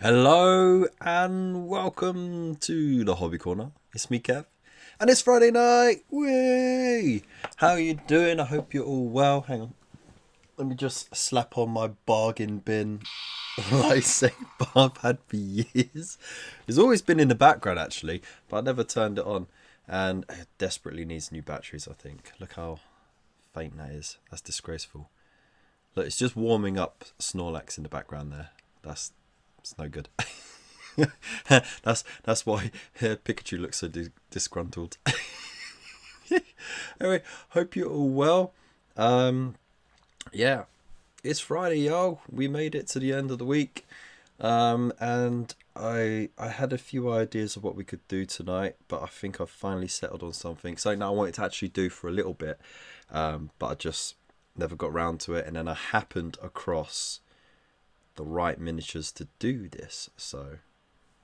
Hello and welcome to the Hobby Corner. It's me, Kev, and it's Friday night. Way! How are you doing? I hope you're all well. Hang on, let me just slap on my bargain bin lightsaber I've had for years. It's always been in the background actually, but I never turned it on, and it desperately needs new batteries. I think. Look how faint that is. That's disgraceful. Look, it's just warming up Snorlax in the background there. It's no good. that's why Pikachu looks so disgruntled. Anyway, hope you're all well. Yeah, it's Friday, y'all. We made it to the end of the week. And I had a few ideas of what we could do tonight, but I think I've finally settled on something. Something that I wanted to actually do for a little bit, but I just never got round to it. And then I happened across the right miniatures to do this, so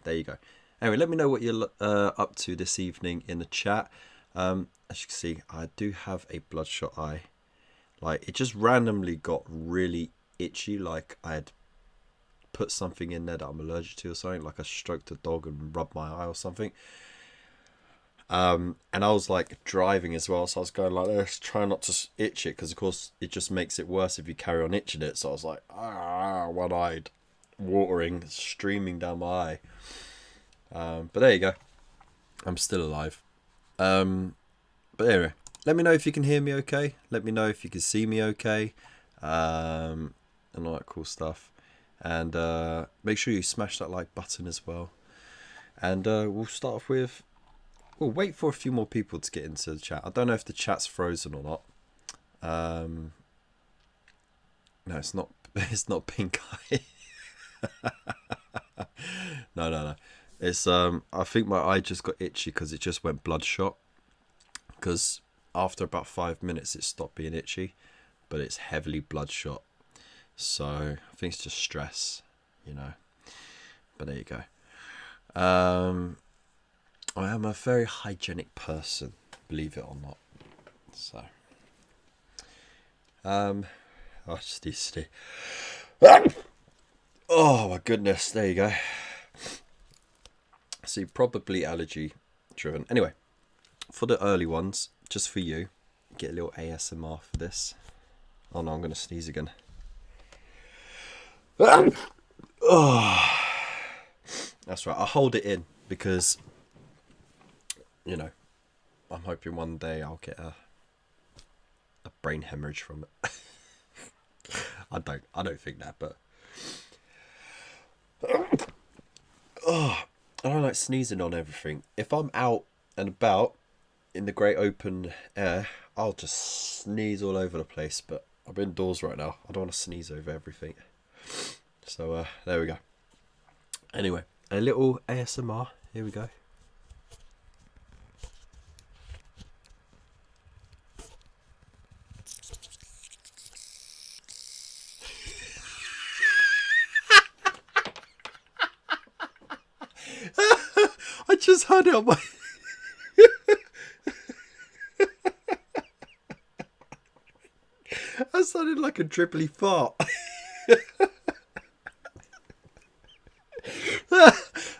there you go. Anyway, let me know what you're up to this evening in the chat. As you can see, I do have a bloodshot eye. Like, it just randomly got really itchy, like I had put something in there that I'm allergic to or something, like I stroked a dog and rubbed my eye or something. And I was like driving as well, so I was going like this, trying not to itch it, because of course it just makes it worse if you carry on itching it. So I was like, one-eyed, watering, streaming down my eye. But there you go, I'm still alive. But anyway, let me know if you can hear me okay. Let me know if you can see me okay, and all that cool stuff. And make sure you smash that like button as well. And we'll start off with. We'll wait for a few more people to get into the chat. I don't know if the chat's frozen or not. No, it's not. It's not pink eye. No. It's I think my eye just got itchy because it just went bloodshot. Because after about 5 minutes, it stopped being itchy, but it's heavily bloodshot. So I think it's just stress, you know. But there you go. I am a very hygienic person, believe it or not. So, I just need to. Oh my goodness! There you go. See, probably allergy driven. Anyway, for the early ones, just for you, get a little ASMR for this. Oh no, I'm gonna sneeze again. Oh, that's right. I'll hold it in because, you know, I'm hoping one day I'll get a brain hemorrhage from it. I don't think that, but oh, I don't like sneezing on everything. If I'm out and about in the great open air, I'll just sneeze all over the place. But I'm indoors right now. I don't want to sneeze over everything. So there we go. Anyway, a little ASMR. Here we go. I just heard it on my. That sounded like a dribbly fart.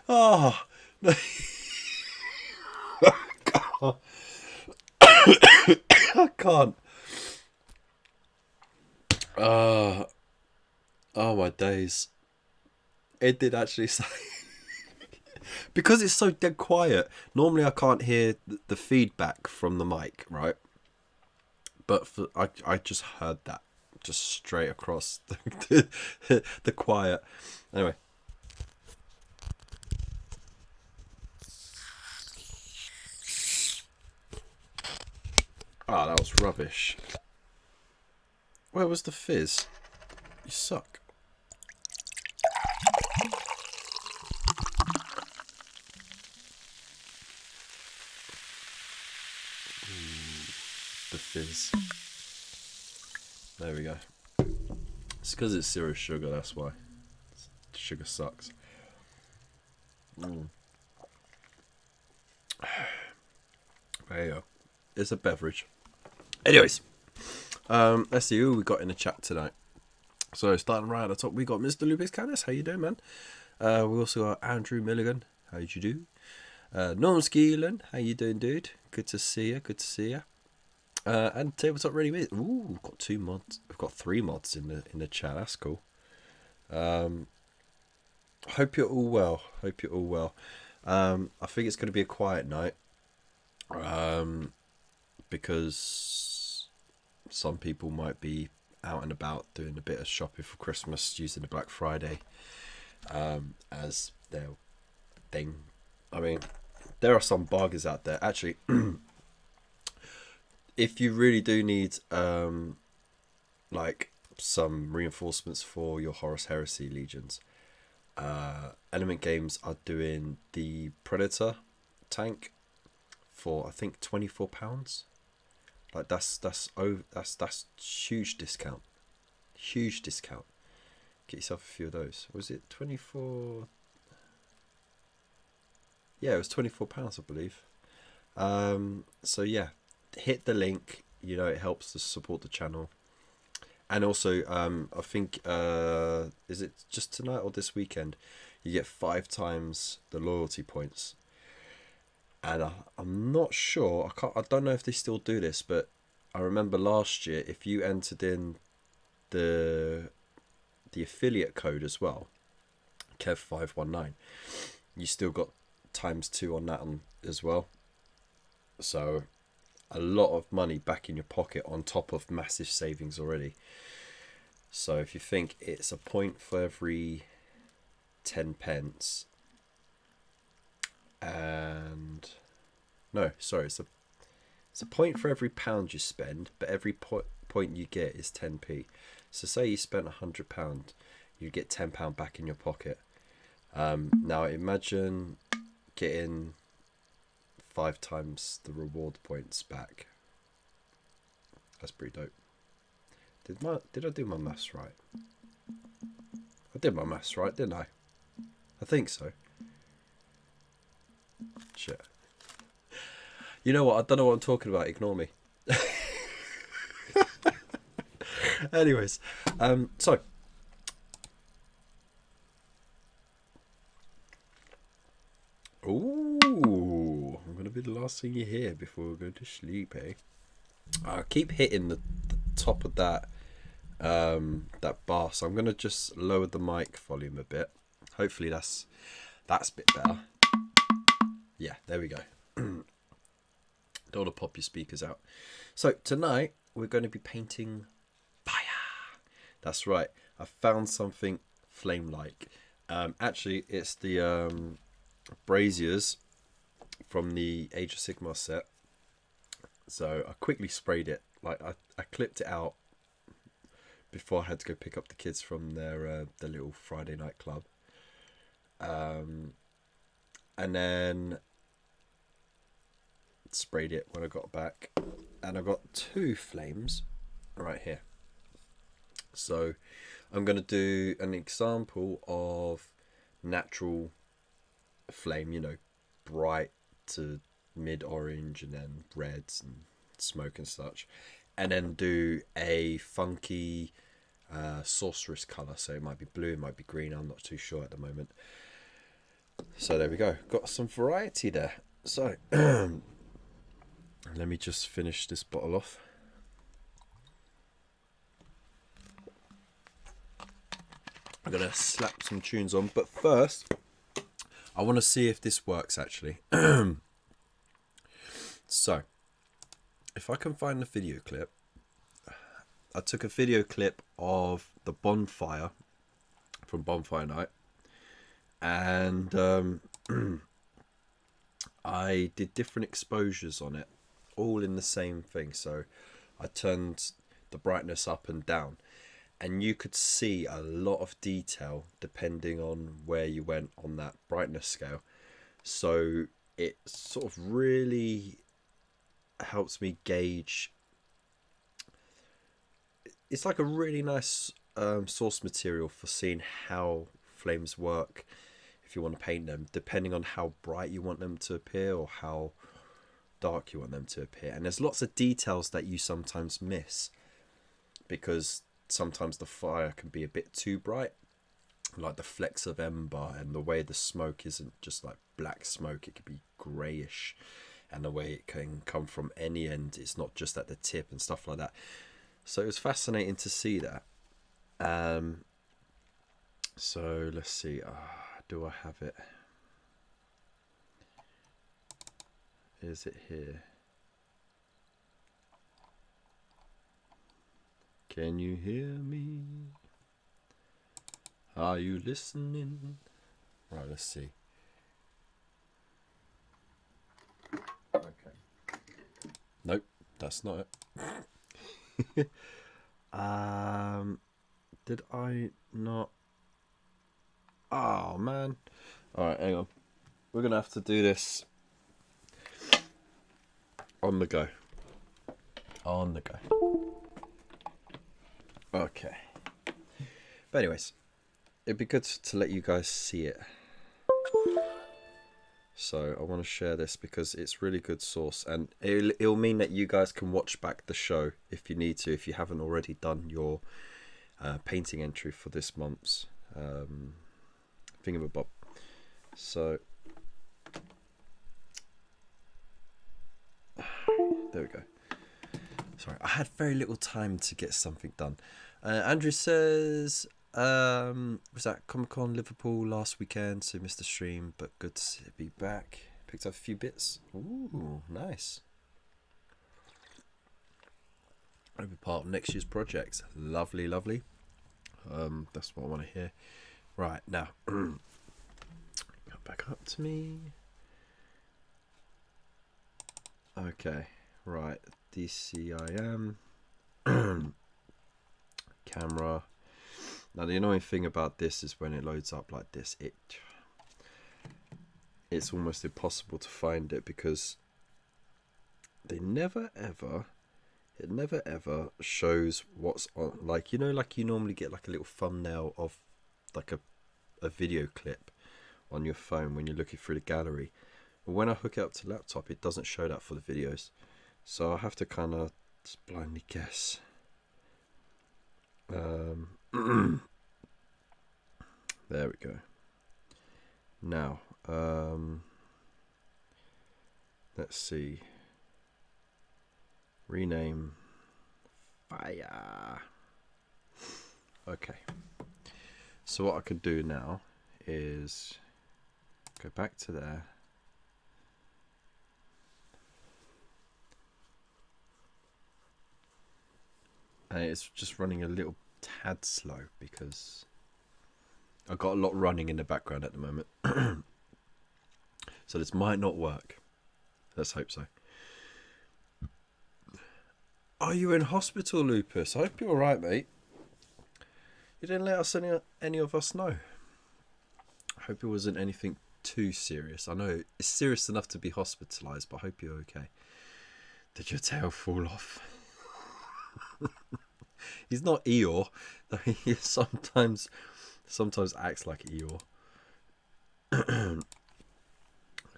Oh, no. I can't. Oh my days. It did actually say. Because it's so dead quiet, normally I can't hear the feedback from the mic, right? But I just heard that just straight across the quiet. Anyway. Ah, that was rubbish. Where was the fizz? You suck. The fizz. There we go. It's because it's zero sugar, that's why. Sugar sucks. There you go. It's a beverage. Anyways, let's see who we got in the chat tonight. So starting right at the top, we got Mr. Lupus Canis. How you doing, man? We also got Andrew Milligan. How did you do? Norm Skeelan. How you doing, dude? Good to see you. Good to see you. And Tabletop Ready Made. Ooh, we've got 2 mods. We've got 3 mods in the chat. That's cool. Hope you're all well. Hope you're all well. I think it's going to be a quiet night. Because some people might be out and about doing a bit of shopping for Christmas, using the Black Friday as their thing. I mean, there are some bargains out there. Actually, if you really do need like some reinforcements for your Horus Heresy legions, Element Games are doing the Predator tank for I think £24. Like that's huge discount. Huge discount. Get yourself a few of those. Was it 24? Yeah, it was £24, I believe. So yeah, hit the link. You know, it helps to support the channel. And also, I think is it just tonight or this weekend? You get 5 times the loyalty points. And I'm not sure. I don't know if they still do this, but I remember last year, if you entered in the affiliate code as well, Kev519, you still got ×2 on that as well. So a lot of money back in your pocket on top of massive savings already. So if you think it's a point for every 10 pence. And no, sorry, it's a point for every £1 you spend, but every point you get is 10p. So say you spent £100, you get £10 back in your pocket. Now imagine getting 5 times the reward points back. That's pretty dope. Did I do my maths right? I did my maths right, didn't I? I think so. Shit. You know what? I don't know what I'm talking about. Ignore me. Anyways, so ooh, I'm gonna be the last thing you hear before we go to sleep, eh? I keep hitting the top of that that bar, so I'm gonna just lower the mic volume a bit. Hopefully that's a bit better. Yeah, there we go. Don't want to pop your speakers out. So tonight we're going to be painting fire. That's right. I found something flame-like. Actually, it's the braziers from the Age of Sigmar set. So I quickly sprayed it. Like I clipped it out before I had to go pick up the kids from their little Friday night club. And then sprayed it when I got back, and I got 2 flames right here. So I'm going to do an example of natural flame, you know, bright to mid orange and then reds and smoke and such, and then do a funky sorceress color. So it might be blue, it might be green, I'm not too sure at the moment. So there we go, got some variety there. So let me just finish this bottle off. I'm going to slap some tunes on, but first I want to see if this works actually. So if I can find the video clip, I took a video clip of the bonfire from Bonfire Night, and I did different exposures on it, all in the same thing. So I turned the brightness up and down, and you could see a lot of detail depending on where you went on that brightness scale. So it sort of really helps me gauge. It's like a really nice source material for seeing how flames work if you want to paint them, depending on how bright you want them to appear or how dark you want them to appear. And there's lots of details that you sometimes miss because sometimes the fire can be a bit too bright. like the flecks of ember, and the way the smoke isn't just like black smoke, it could be greyish, and the way it can come from any end, it's not just at the tip and stuff like that. So it was fascinating to see that. So let's see, do I have it? Is it here? Can you hear me? Are you listening? Right, let's see. Okay. Nope, that's not it. Did I not? Oh man. Alright, hang on. We're gonna have to do this on the go. On the go. Okay. But anyways, it'd be good to let you guys see it. So I want to share this because it's really good source, and it'll mean that you guys can watch back the show if you need to, if you haven't already done your painting entry for this month's thingamabob. So there we go. Sorry, I had very little time to get something done. Andrew says, was that Comic-Con Liverpool last weekend, so missed the stream, but good to be back. Picked up a few bits. Ooh, nice. I'll be part of next year's project. Lovely, lovely. That's what I want to hear. Right, now, come back up to me. Okay, right, DCIM. Camera. Now the annoying thing about this is when it loads up like this, it's almost impossible to find it, because it never ever shows what's on. Like, you know, like you normally get like a little thumbnail of like a video clip on your phone when you're looking through the gallery. But when I hook it up to laptop, it doesn't show that for the videos, so I have to kind of just blindly guess. There we go. Now, let's see. Rename fire. Okay. So what I could do now is go back to there. And it's just running a little tad slow because I've got a lot running in the background at the moment. So this might not work. Let's hope so. Are you in hospital, Lupus? I hope you're alright, mate. You didn't let us any of us know. I hope it wasn't anything too serious. I know it's serious enough to be hospitalised, but I hope you're okay. Did your tail fall off? He's not Eeyore. He sometimes acts like Eeyore.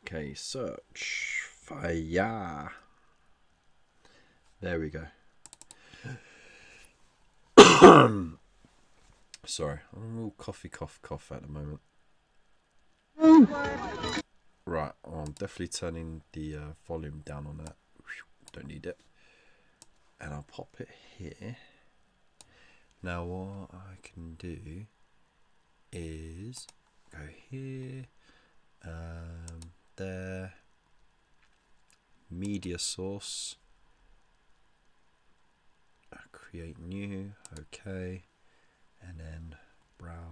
Okay, search fire. There we go. Sorry, I'm all cough at the moment. Right, I'm definitely turning the volume down on that. Don't need it. And I'll pop it here. Now what I can do is go here, there, media source, create new, okay, and then browse.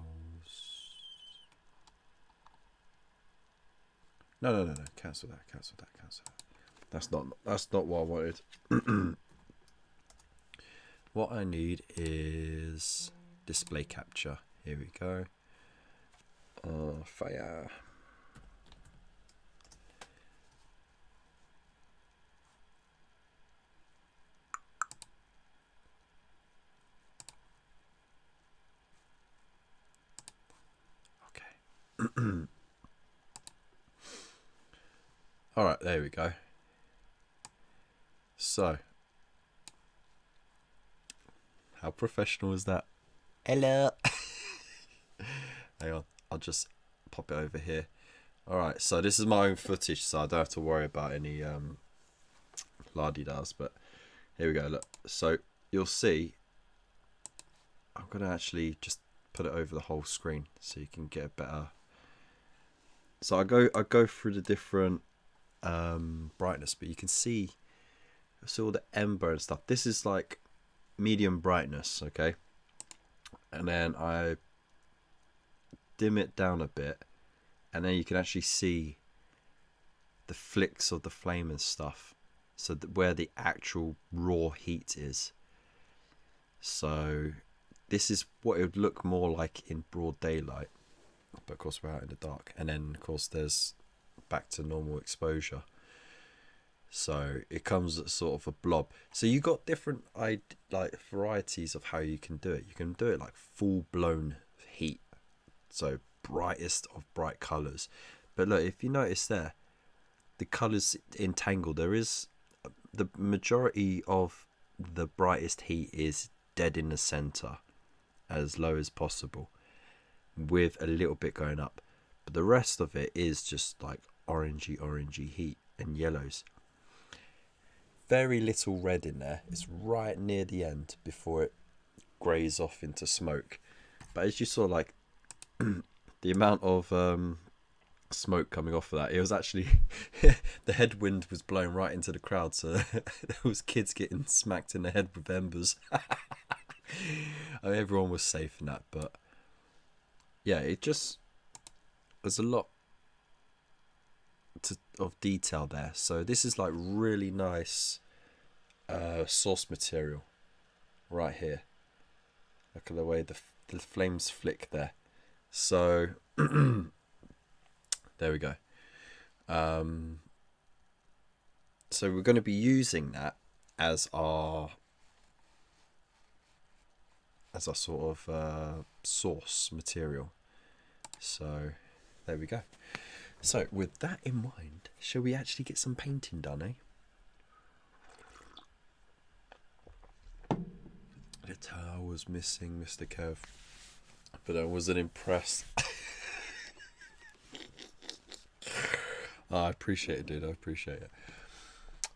No, cancel that. That's not what I wanted. What I need is display capture. Here we go. Fire. Okay. All right, there we go. So, how professional is that? Hello. Hang on, I'll just pop it over here. Alright, so this is my own footage, so I don't have to worry about any la-di-das, but here we go, look. So you'll see, I'm going to actually just put it over the whole screen so you can get a better... So I go through the different brightness, but you can see all the ember and stuff. This is like medium brightness, okay? And then I dim it down a bit, and then you can actually see the flicks of the flame and stuff, so that where the actual raw heat is. So this is what it would look more like in broad daylight, but of course we're out in the dark. And then of course there's back to normal exposure, so it comes at sort of a blob. So you got different like varieties of how you can do it. You can do it like full-blown heat, so brightest of bright colors. But look, if you notice there, the colors entangled. There is the majority of the brightest heat is dead in the center, as low as possible, with a little bit going up, but the rest of it is just like orangey heat and yellows. Very little red in there. It's right near the end before it greys off into smoke. But as you saw, like the amount of smoke coming off of that, it was actually the headwind was blowing right into the crowd, so there was kids getting smacked in the head with embers. I mean, everyone was safe in that, but yeah, it just, there's a lot of detail there. So this is like really nice source material right here. Look at the way the flames flick there. So there we go. So we're going to be using that as our sort of source material. So there we go. So with that in mind, shall we actually get some painting done, eh? The towel was missing, Mr. Kev, but I wasn't impressed. Oh, I appreciate it, dude. I appreciate it.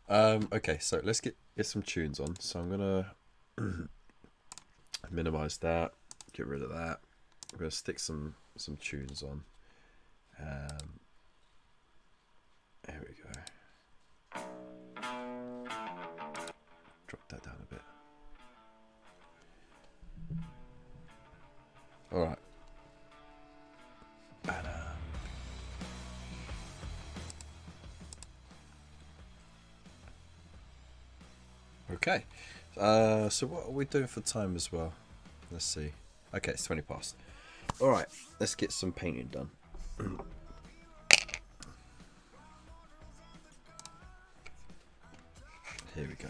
Okay, so let's get some tunes on. So I'm gonna minimize that, get rid of that. I'm gonna stick some tunes on. There we go. Drop that down a bit. All right. And, okay. So what are we doing for time as well? Let's see. Okay, it's 20 past. All right, let's get some painting done. Here we go.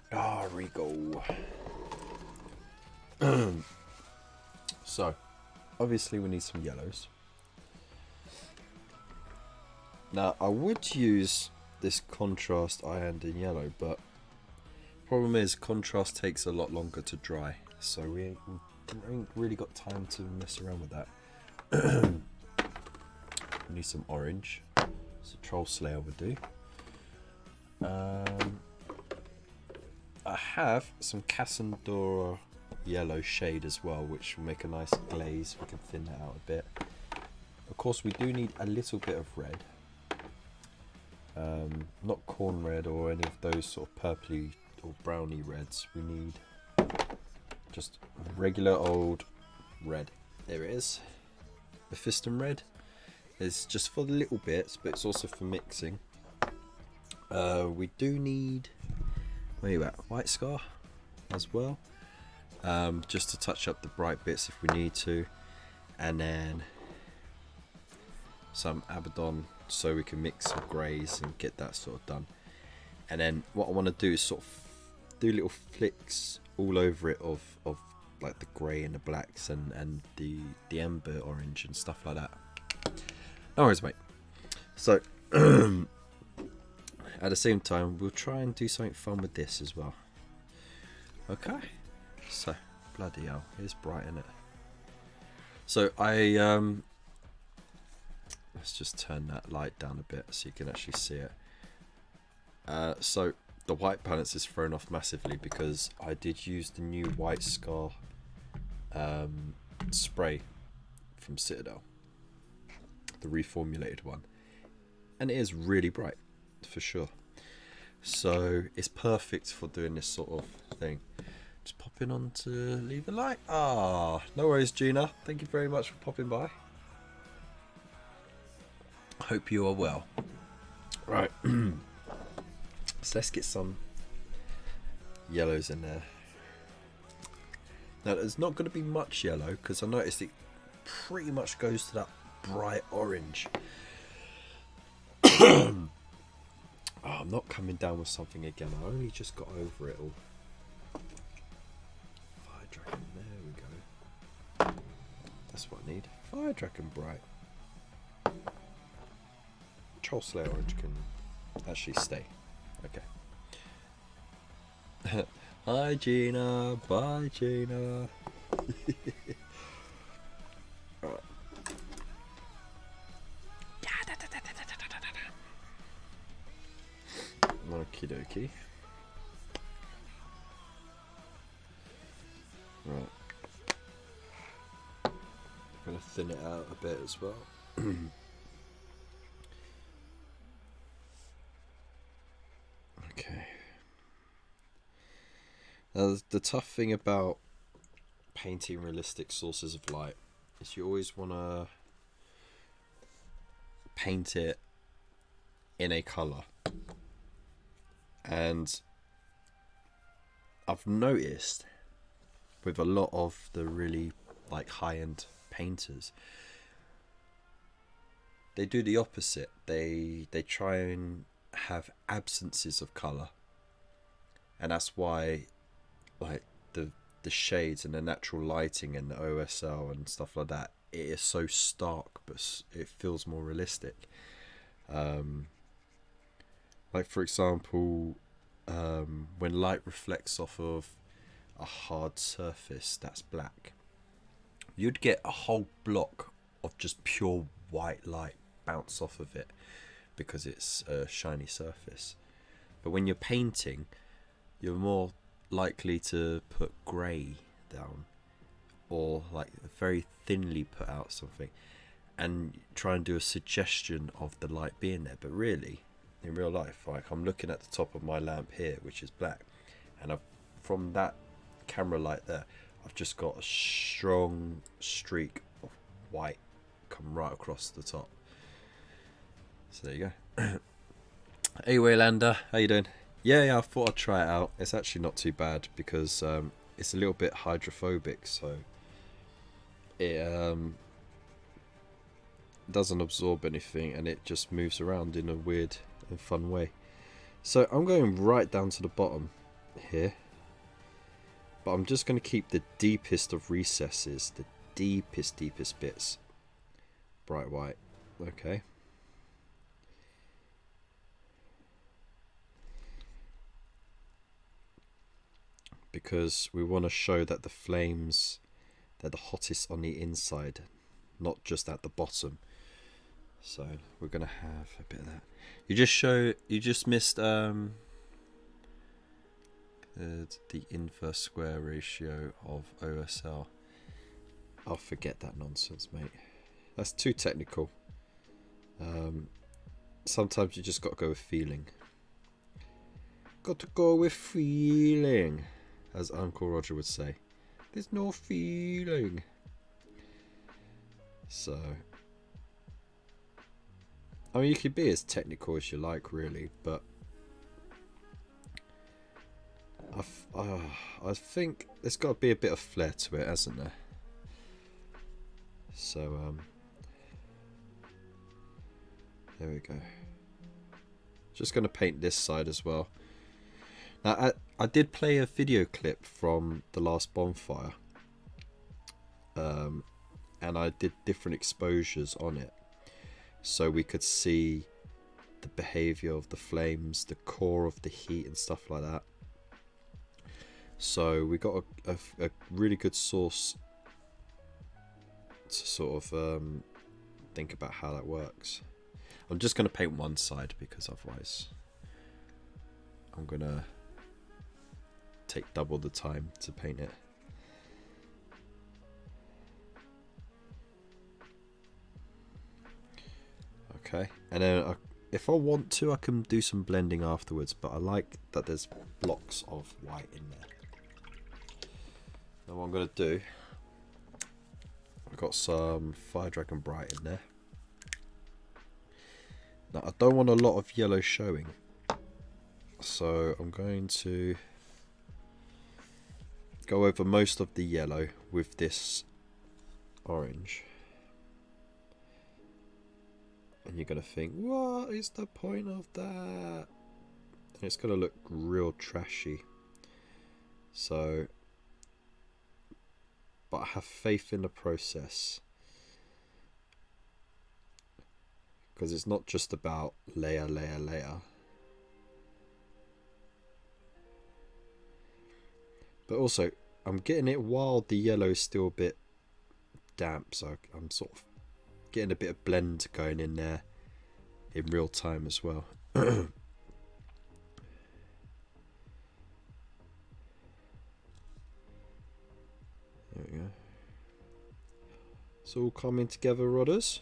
There we go. So, obviously we need some yellows. Now, I would use this contrast iron in yellow, but problem is contrast takes a lot longer to dry, so we ain't really got time to mess around with that. We need some orange, so Troll Slayer would do. I have some Cassandra yellow shade as well, which will make a nice glaze. We can thin that out a bit. Of course, we do need a little bit of red. Not corn red or any of those sort of purpley or browny reds. We need just regular old red. There it is. Mephiston red. It's just for the little bits, but it's also for mixing. We do need, where are you at? White Scar as well, just to touch up the bright bits if we need to, and then some Abaddon so we can mix some greys and get that sort of done. And then what I want to do is sort of do little flicks all over it of like the grey and the blacks and the ember orange and stuff like that. No worries, mate. So at the same time, we'll try and do something fun with this as well. Okay, so bloody hell, it's bright, isn't it? So let's just turn that light down a bit so you can actually see it. So the white balance is thrown off massively because I did use the new White Scar spray from Citadel, the reformulated one, and it is really bright for sure. So it's perfect for doing this sort of thing. Just popping on to leave a like. No worries, Gina. Thank you very much for popping by. I hope you are well. Right. So let's get some yellows in there. Now there's not going to be much yellow because I noticed it pretty much goes to that bright orange. I'm not coming down with something again. I only just got over it all. Fire Dragon, there we go. That's what I need. Fire Dragon bright. Troll Slayer orange can actually stay. Okay. Hi Gina. Bye Gina. Okie dokie. Right. I'm going to thin it out a bit as well. Okay. Now the tough thing about painting realistic sources of light is you always want to paint it in a colour. And I've noticed with a lot of the really like high-end painters, they do the opposite. They try and have absences of colour, and that's why like the shades and the natural lighting and the OSL and stuff like that, it is so stark, but it feels more realistic. Like for example, when light reflects off of a hard surface that's black, you'd get a whole block of just pure white light bounce off of it because it's a shiny surface. But when you're painting, you're more likely to put grey down, or like very thinly put out something and try and do a suggestion of the light being there. But really, in real life, like I'm looking at the top of my lamp here, which is black, and from that camera light there, I've just got a strong streak of white come right across the top. So there you go. Hey Waylander, how you doing? Yeah, I thought I'd try it out. It's actually not too bad because it's a little bit hydrophobic, so it doesn't absorb anything and it just moves around in a weird and fun way. So I'm going right down to the bottom here, but I'm just going to keep the deepest of recesses, the deepest bits bright white. Okay. Because we want to show that the flames, they're the hottest on the inside, not just at the bottom. So we're going to have a bit of that. You just missed the inverse square ratio of OSL. I'll forget that nonsense, mate. That's too technical. Sometimes you just got to go with feeling. Got to go with feeling, as Uncle Roger would say. There's no feeling. So, I mean, you could be as technical as you like, really, but I think there's got to be a bit of flair to it, hasn't there? So, there we go. Just going to paint this side as well. Now, I did play a video clip from the last bonfire, and I did different exposures on it, so we could see the behavior of the flames, the core of the heat and stuff like that. So we got a really good source to sort of think about how that works. I'm just going to paint one side because otherwise I'm going to take double the time to paint it. Okay, and then if I want to, I can do some blending afterwards, but I like that there's blocks of white in there. Now what I'm going to do, I've got some Fire Dragon Bright in there. Now I don't want a lot of yellow showing, so I'm going to go over most of the yellow with this orange. And you're going to think, what is the point of that? And it's going to look real trashy. So, but I have faith in the process. Because it's not just about layer, layer, layer. But also, I'm getting it while the yellow is still a bit damp. So I'm sort of getting a bit of blend going in there in real time as well. There we go. It's all coming together, Rodders.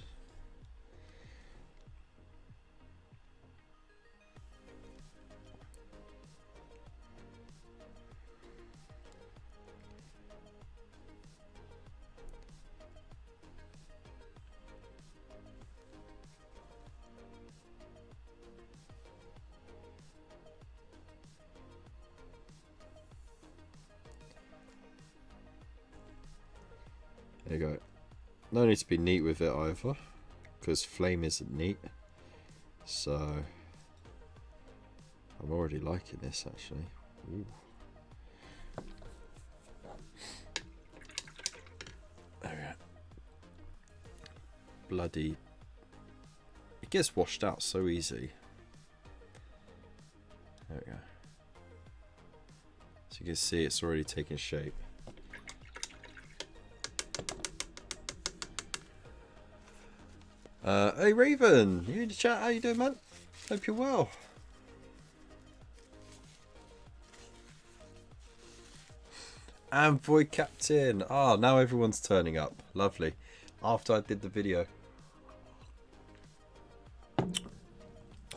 There you go. No need to be neat with it either, because flame isn't neat. So I'm already liking this actually. Ooh. There we go. Bloody. It gets washed out so easy. There we go. So you can see it's already taking shape. Hey Raven, you in the chat? How you doing, man? Hope you're well. And Void Captain. Ah, now everyone's turning up. Lovely. After I did the video.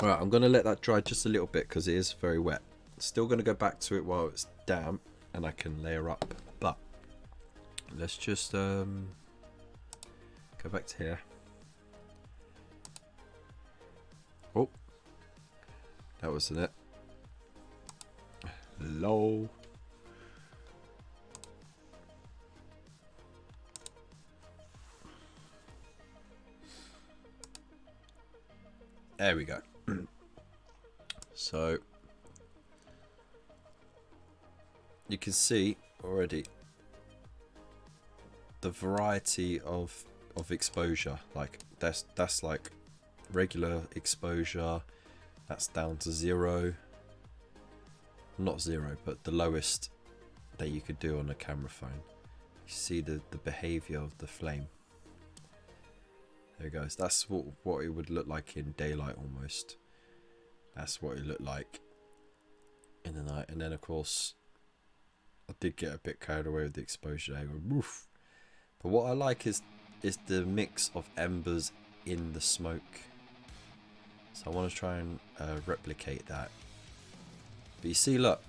Alright, I'm going to let that dry just a little bit because it is very wet. Still going to go back to it while it's damp and I can layer up. But let's just go back to here. Oh, that wasn't it. Lol. There we go. So you can see already the variety of exposure. Like that's like regular exposure, that's down to 0, not 0 but the lowest that you could do on a camera phone. You see the behavior of the flame. There it goes. That's what it would look like in daylight almost. That's what it looked like in the night. And then of course I did get a bit carried away with the exposure there. Woof. But what I like is the mix of embers in the smoke. So I want to try and replicate that. But you see, look,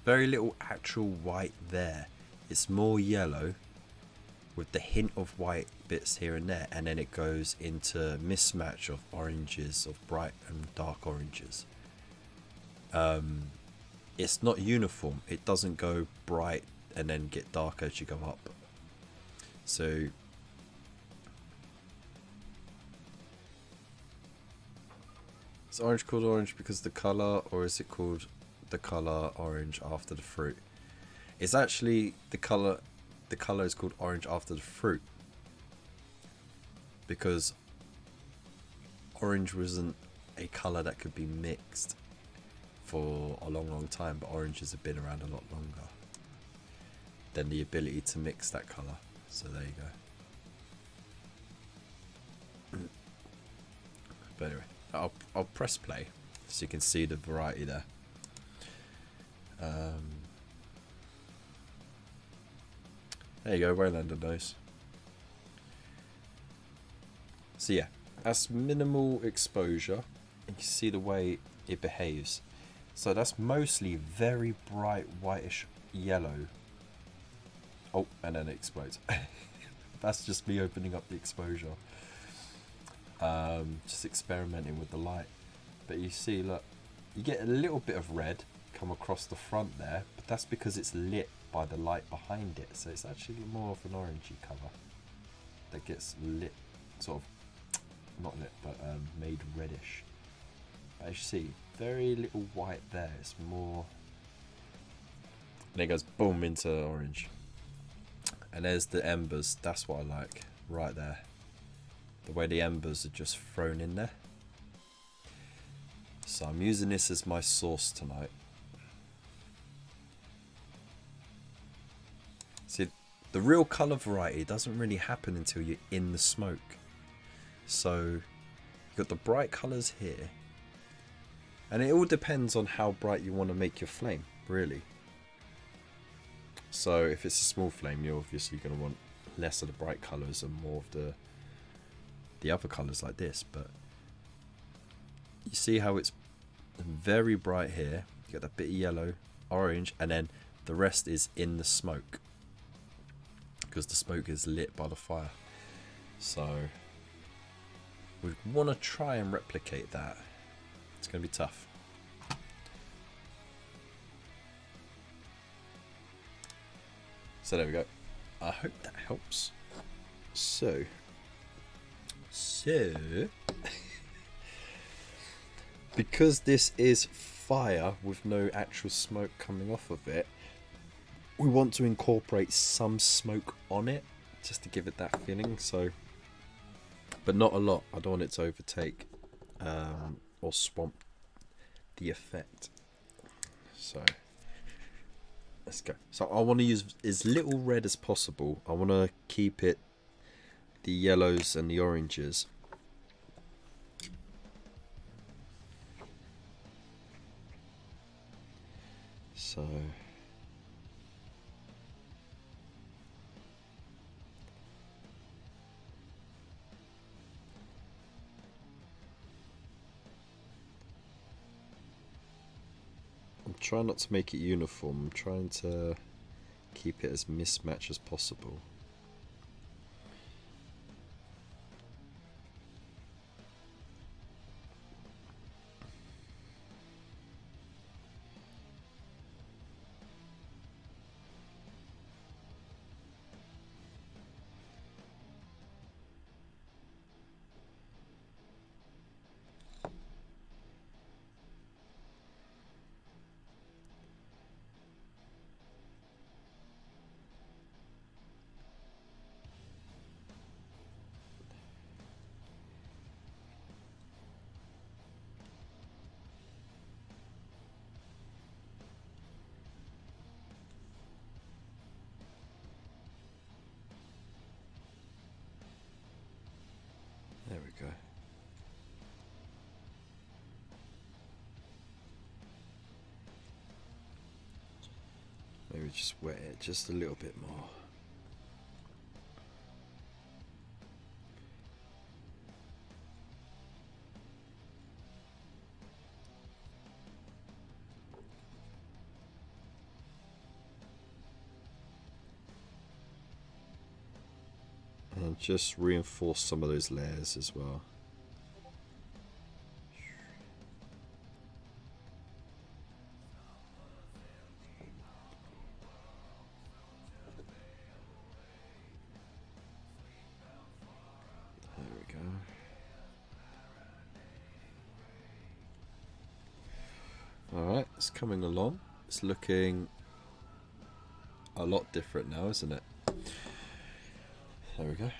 very little actual white there. It's more yellow with the hint of white bits here and there, and then it goes into mismatch of oranges, of bright and dark oranges. It's not uniform. It doesn't go bright and then get darker as you go up. So is orange called orange because the colour, or is it called the colour orange after the fruit? It's actually the colour is called orange after the fruit, because orange wasn't a colour that could be mixed for a long time, but oranges have been around a lot longer than the ability to mix that colour. So there you go. But anyway, I'll press play so you can see the variety there. There you go, Waylander knows. So yeah, that's minimal exposure. You can see the way it behaves. So that's mostly very bright whitish yellow. Oh, and then it explodes. That's just me opening up the exposure. Just experimenting with the light. But you see, look, you get a little bit of red come across the front there, but that's because it's lit by the light behind it. So it's actually more of an orangey colour that gets lit, sort of, not lit, but made reddish. But as you see, very little white there. It's more, and it goes boom into orange. And there's the embers. That's what I like right there. The way the embers are just thrown in there. So I'm using this as my source tonight. See, the real colour variety doesn't really happen until you're in the smoke. So you've got the bright colours here. And it all depends on how bright you want to make your flame, really. So if it's a small flame, you're obviously going to want less of the bright colours and more of the other colours like this. But you see how it's very bright here. You got that bit of yellow, orange, and then the rest is in the smoke, because the smoke is lit by the fire. So we want to try and replicate that. It's going to be tough. So there we go. I hope that helps. So because this is fire with no actual smoke coming off of it, we want to incorporate some smoke on it just to give it that feeling. So, but not a lot. I don't want it to overtake or swamp the effect. So let's go. So I want to use as little red as possible. I want to keep it the yellows and the oranges. So I'm trying not to make it uniform. I'm trying to keep it as mismatched as possible. There we go. Maybe just wet it just a little bit more. And just reinforce some of those layers as well. There we go. Alright, it's coming along. It's looking a lot different now, isn't it? There we go.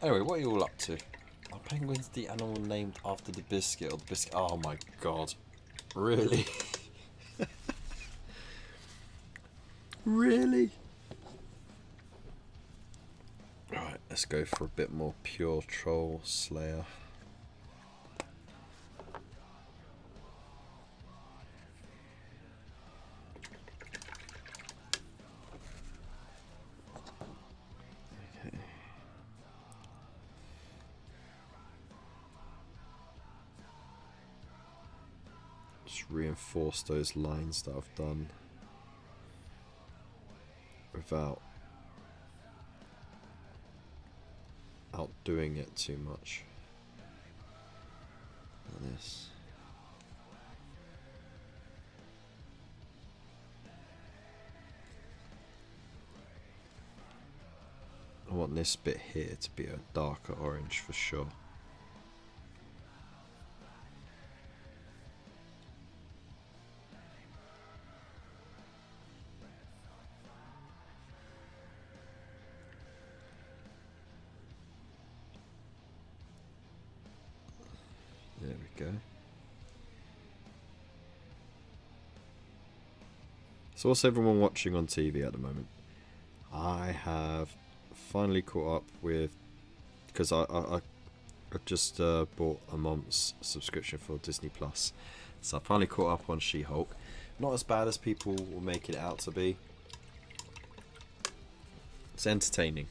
Anyway, what are you all up to? I'll penguin's the animal named after the biscuit, or the biscuit. Oh my god. Really? Really? Alright, let's go for a bit more pure troll slayer. Okay. Just reinforce those lines that I've done without outdoing it too much. Like this. I want this bit here to be a darker orange for sure. There we go. So what's everyone watching on TV at the moment? I have finally caught up with, because I just bought a month's subscription for Disney Plus, so I finally caught up on She-Hulk. Not as bad as people will make it out to be. It's entertaining,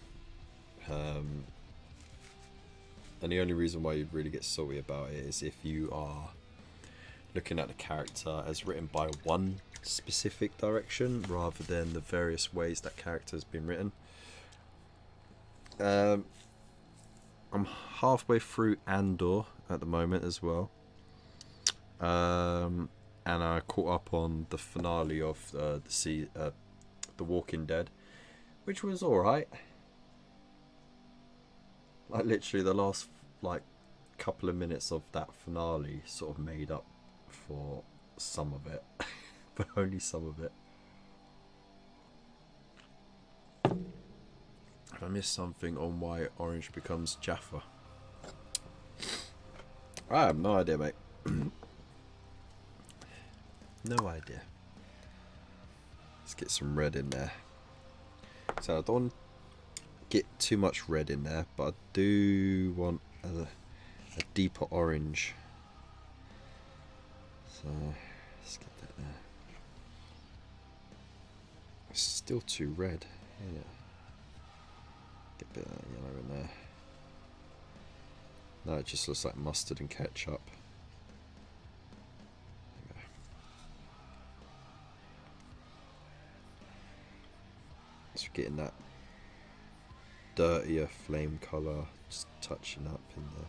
and the only reason why you'd really get salty about it is if you are looking at the character as written by one specific direction rather than the various ways that character has been written. I'm halfway through Andor at the moment as well, and I caught up on the finale of The Walking Dead, which was alright. Like literally the last couple of minutes of that finale sort of made up for some of it, but only some of it. If I missed something on why orange becomes Jaffa, I have no idea, mate. No idea. Let's get some red in there. So I don't want to get too much red in there, but I do want a deeper orange. So let's get that there. It's still too red. Yeah. Get a bit of that yellow in there. No, it just looks like mustard and ketchup. So we're getting that dirtier flame colour, just touching up in there.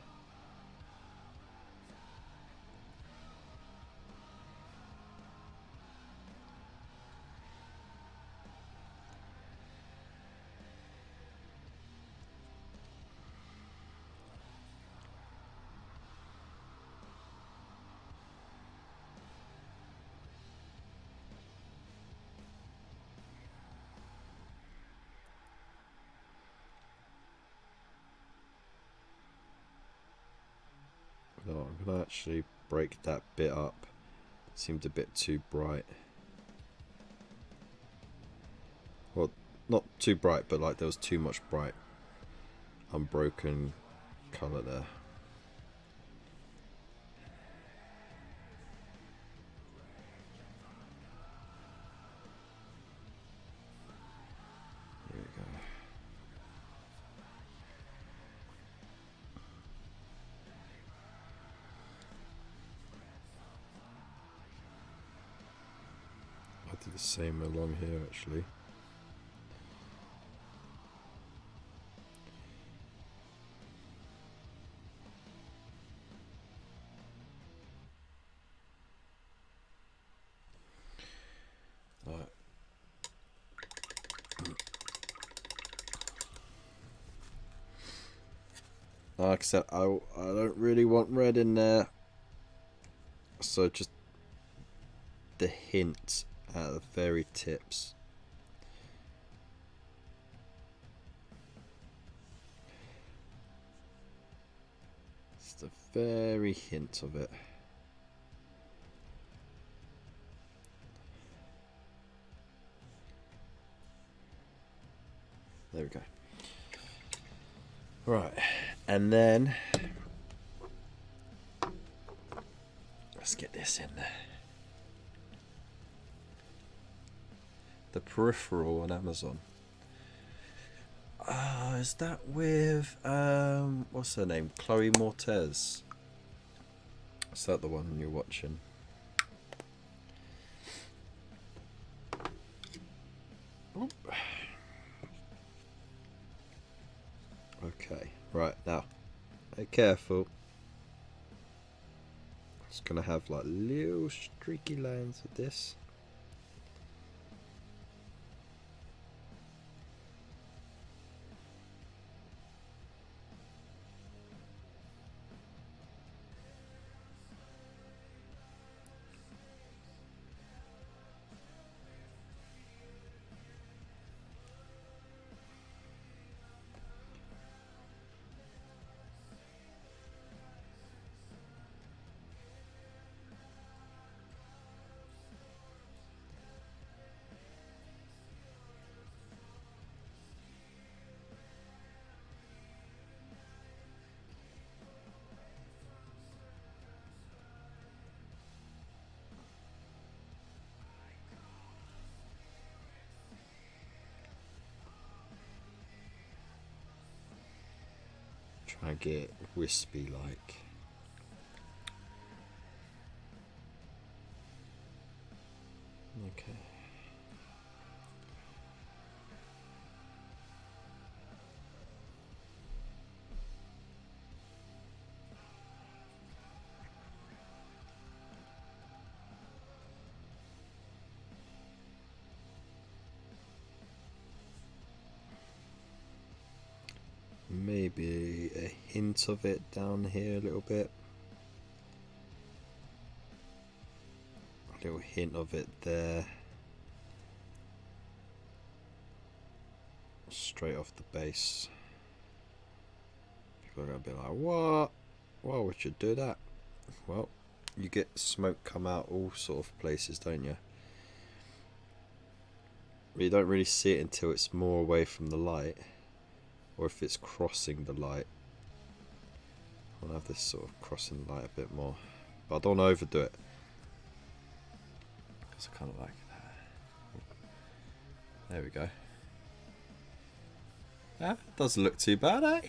No, I'm going to actually break that bit up. It seemed a bit too bright. Well, not too bright, but like there was too much bright, unbroken colour there. Here we go. I did the same along here actually. Right. Like I said, I don't really want red in there, so just the hint at the very tips. Just a very hint of it. There we go. Right, and then let's get this in there. The Peripheral on Amazon. Is that with what's her name? Chloe Moretz. Is that the one you're watching? Oop. Okay, right now, be careful. It's gonna have like little streaky lines of this. Try and get wispy like. Okay. Maybe a hint of it down here a little bit. A little hint of it there. Straight off the base. People are going to be like, what? Why would you do that? Well, you get smoke come out all sort of places, don't you? But you don't really see it until it's more away from the light. Or if it's crossing the light. I'll have this sort of crossing the light a bit more. But I don't want to overdo it. Because I kind of like that. There we go. Yeah, doesn't look too bad, eh?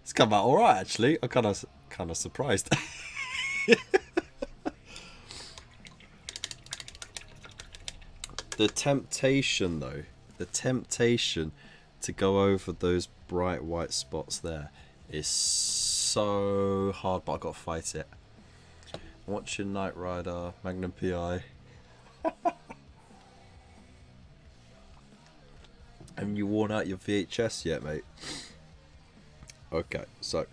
It's come out alright actually. I'm kind of surprised. The temptation though, the temptation to go over those bright white spots there is so hard, but I've got to fight it. I'm watching Knight Rider, Magnum PI. Haven't you worn out your VHS yet, mate? Okay, so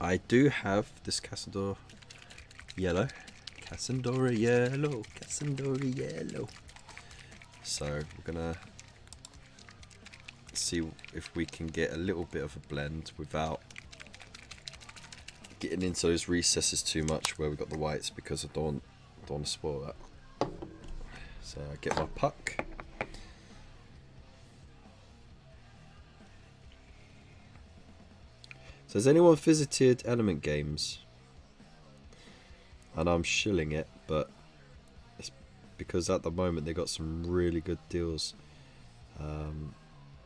I do have this Casador yellow. Casadora yellow. Casadora yellow. So we're gonna see if we can get a little bit of a blend without getting into those recesses too much where we got the whites, because I don't want to spoil that. So I get my puck. So has anyone visited Element Games? And I'm shilling it, but it's because at the moment they got some really good deals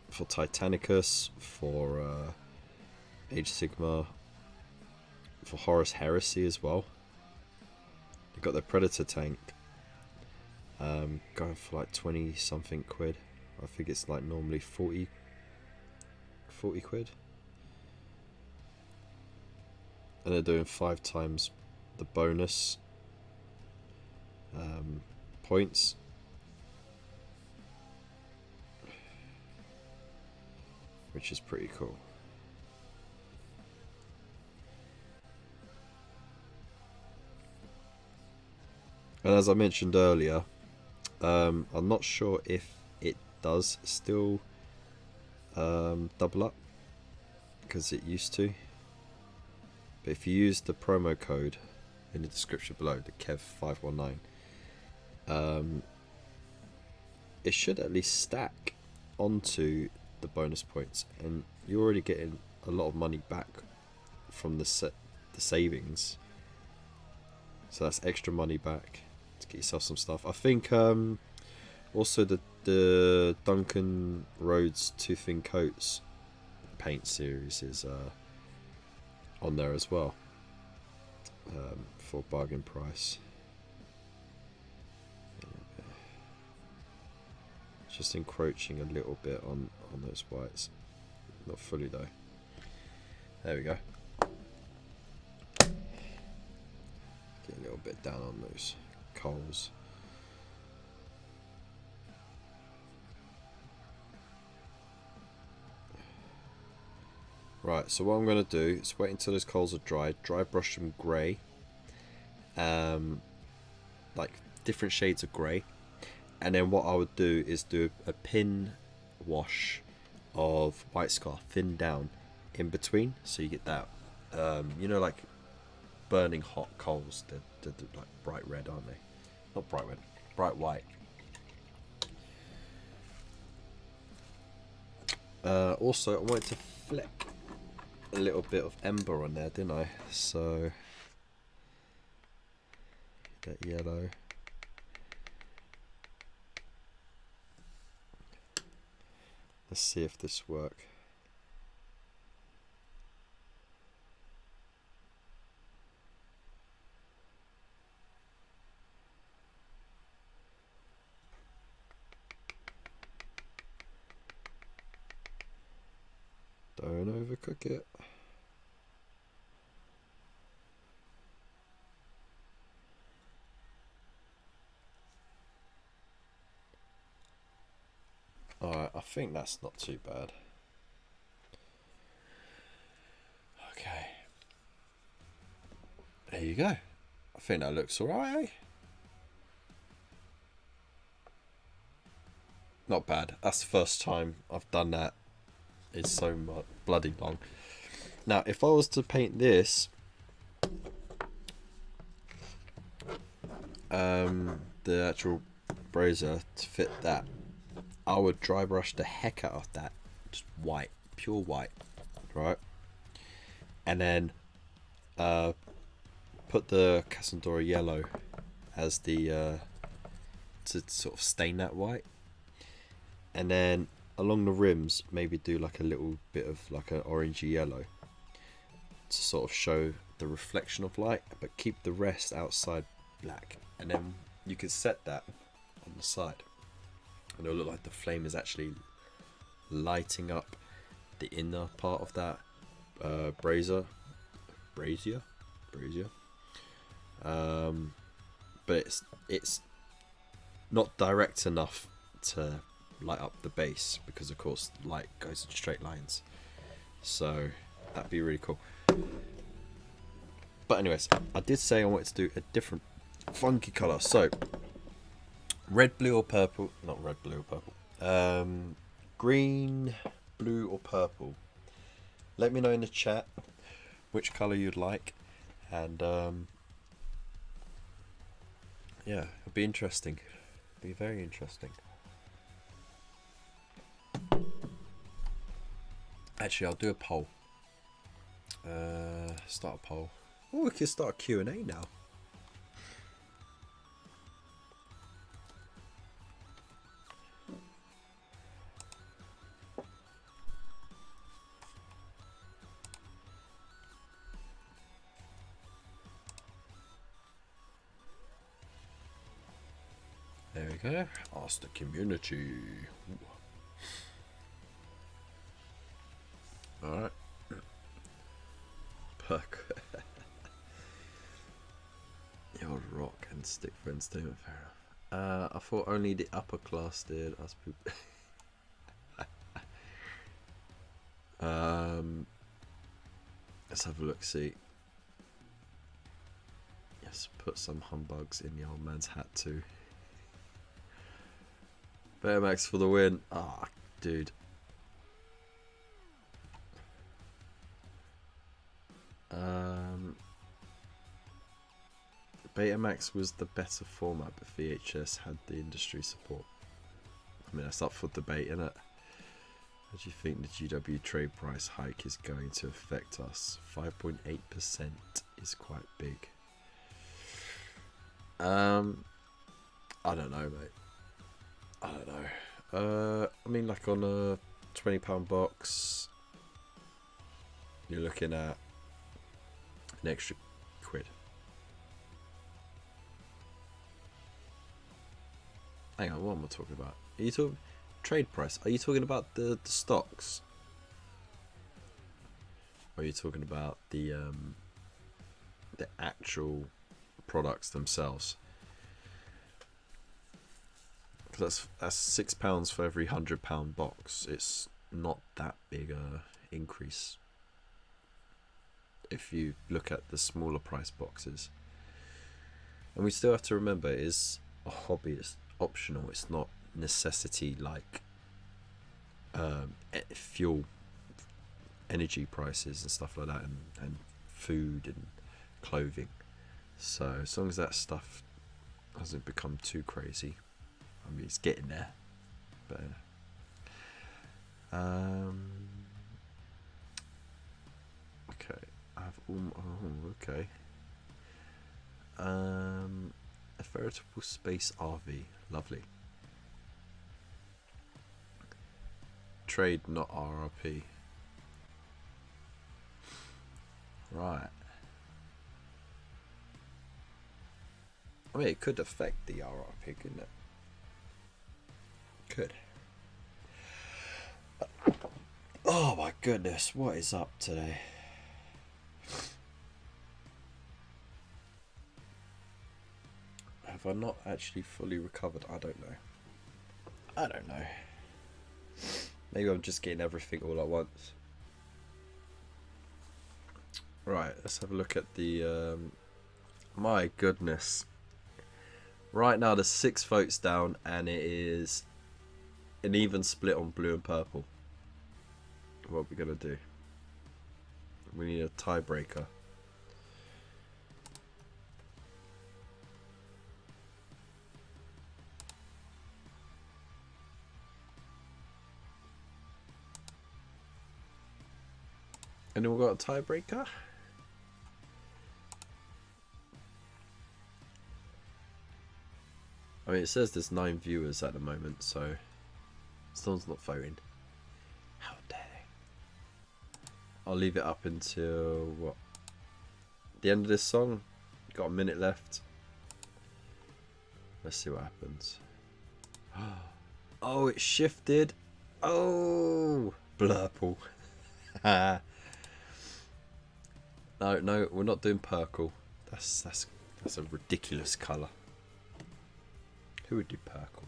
for Titanicus, for Age Sigma, for Horus Heresy as well. They got their Predator tank going for like 20 something quid. I think it's like normally 40 quid. And they're doing 5 times the bonus points. Which is pretty cool. And as I mentioned earlier, I'm not sure if it does still double up. because it used to. But if you use the promo code in the description below, the Kev519, it should at least stack onto the bonus points, and you're already getting a lot of money back from the savings. So that's extra money back to get yourself some stuff. I think also the Duncan Rhodes Two Thin Coats paint series is on there as well, for bargain price. Just encroaching a little bit on those whites, not fully though. There we go. Get a little bit down on those coals. Right, so what I'm going to do is wait until those coals are dried, dry brush them grey, like different shades of grey, and then what I would do is do a pin wash of white scar, thin down in between, so you get that, you know, like burning hot coals. They're like bright red, aren't they? Not bright red, bright white. Also, I wanted to flick a little bit of ember on there, didn't I? So that yellow. Let's see if this works. Don't overcook it. Alright, I think that's not too bad. Okay. There you go. I think that looks alright, eh? Not bad. That's the first time I've done that. It's so bloody long. Now, if I was to paint this, the actual brazier to fit that, I would dry brush the heck out of that, just white, pure white, right? And then put the Casandora yellow as the to sort of stain that white, and then along the rims maybe do like a little bit of like an orangey yellow to sort of show the reflection of light, but keep the rest outside black, and then you can set that on the side and it'll look like the flame is actually lighting up the inner part of that brazier, but it's not direct enough to light up the base, because of course light goes in straight lines, so that'd be really cool. But anyways, I did say I wanted to do a different funky colour, so red, blue or purple, not red, blue or purple, green, blue or purple. Let me know in the chat which colour you'd like, and yeah, it'll be interesting, it'll be very interesting. Actually, I'll do a poll. Start a poll. Oh, we can start a Q&A now. There we go. Ask the community. Alright. Perk. Your rock and stick friends do it, fair enough. I thought only the upper class did. Us people. Let's have a look, see. Yes, put some humbugs in the old man's hat too. Betamax for the win. Ah, dude. Betamax was the better format, but VHS had the industry support. I mean, that's up for debate, isn't it? How do you think the GW trade price hike is going to affect us? 5.8% is quite big. I don't know, mate. I don't know. I mean, like on a £20 box, you're looking at an extra £1. Hang on, what am I talking about? Are you talking trade price? Are you talking about the stocks? Or are you talking about the actual products themselves? Because that's £6 for every £100 box. It's not that big a increase if you look at the smaller price boxes. And we still have to remember, it is a hobby. It's optional. It's not necessity like fuel, energy prices and stuff like that, and food and clothing. So as long as that stuff hasn't become too crazy, I mean, it's getting there. But okay, I have okay. A veritable space RV, lovely. Trade, not RRP. Right. I mean, it could affect the RRP, couldn't it? Could. Oh my goodness, what is up today? Have I not actually fully recovered? I don't know. I don't know. Maybe I'm just getting everything all at once. Right, let's have a look at the... my goodness. Right now there's 6 votes down and it is an even split on blue and purple. What are we going to do? We need a tiebreaker. Anyone got a tiebreaker? I mean, it says there's 9 viewers at the moment, so someone's not voting. How dare they? I'll leave it up until what? The end of this song. Got a minute left. Let's see what happens. Oh, it shifted. Oh, blurple. No, we're not doing purple. That's a ridiculous colour. Who would do purple?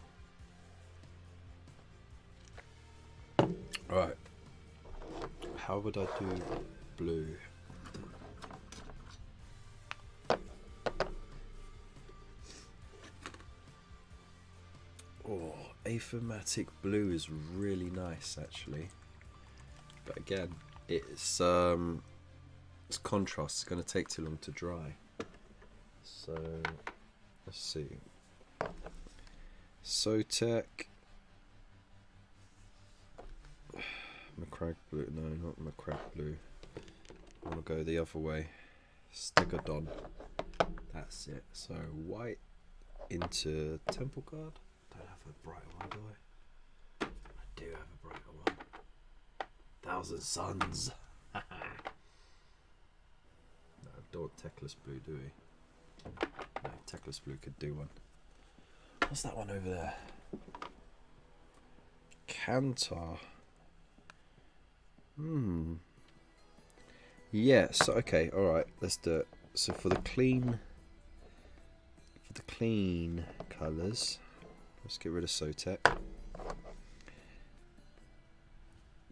Right. How would I do blue? Oh, achromatic blue is really nice actually. But again, it's contrast. It's going to take too long to dry. So let's see. Sotec. Macragge blue. No, not Macragge blue. I want to go the other way. Stegodon. That's it. So white into Temple Guard. Don't have a brighter one, do I? I do have a brighter one. Thousand Suns. No, don't Techless blue, do we? No, Techless blue could do one. What's that one over there? Kantar. Yes, okay, alright, let's do it. So for the clean colours, let's get rid of Sotec.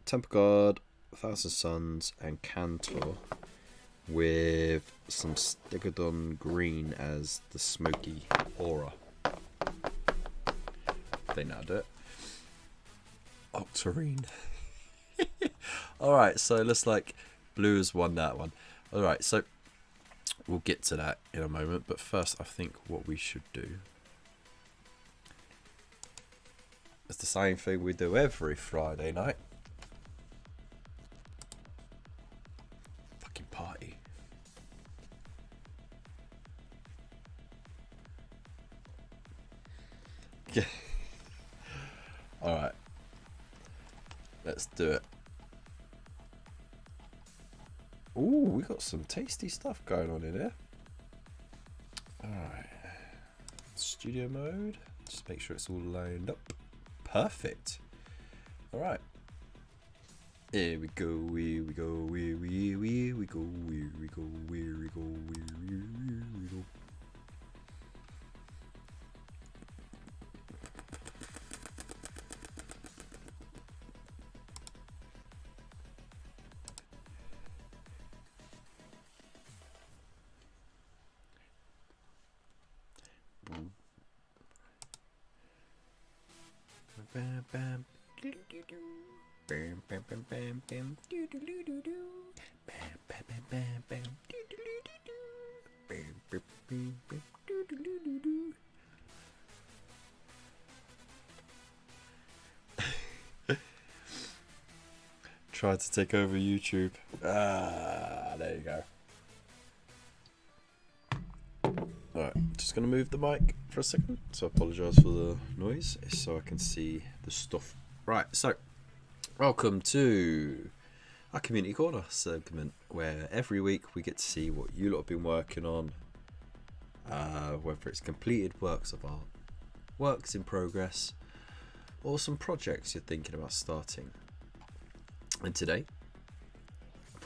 Temple Guard, Thousand Suns and Kantor with some Stegodon green as the smoky aura. They now do it. Octarine. Alright, so it looks like blue has won that one. Alright, so We'll get to that in a moment, but first I think what we should do is the same thing we do every Friday night. Fucking party. Yeah. Alright. Let's do it. Ooh, we got some tasty stuff going on in here. Alright. Studio mode. Just make sure it's all lined up. Perfect. Alright. Here we go, here we go, here we go, here we go, here we go, here we go, here we go. Bam bam bam bam bam bam bam do do do do do bam bam bam bam bam do do do do do bam bam bam bam do do do do do. Tried to take over YouTube. There you go. Alright, just going to move the mic for a second, so I apologise for the noise, so I can see the stuff. Right, so, welcome to our Community Corner segment, where every week we get to see what you lot have been working on, whether it's completed works of art, works in progress, or some projects you're thinking about starting. And today,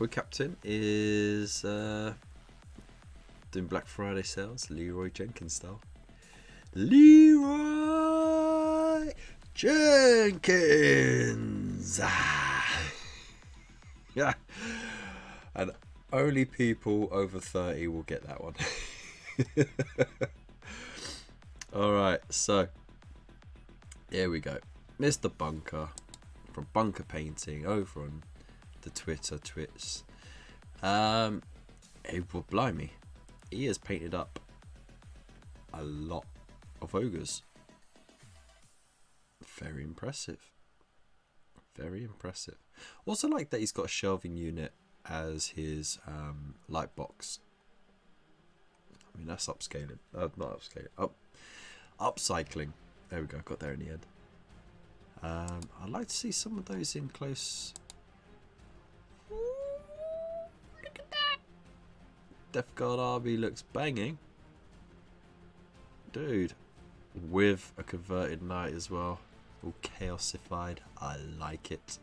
our captain is doing Black Friday sales, Leroy Jenkins style. Leroy Jenkins! Yeah. And only people over 30 will get that one. Alright, so here we go. Mr. Bunker from Bunker Painting over on the Twitter twits. Well, blimey. He has painted up a lot of ogres. Very impressive. Very impressive. Also like that he's got a shelving unit as his light box. I mean, that's upscaling. Not upscaling. Upcycling. There we go. Got there in the end. I'd like to see some of those in close. Death Guard Army looks banging. Dude. With a converted knight as well. All chaosified. I like it.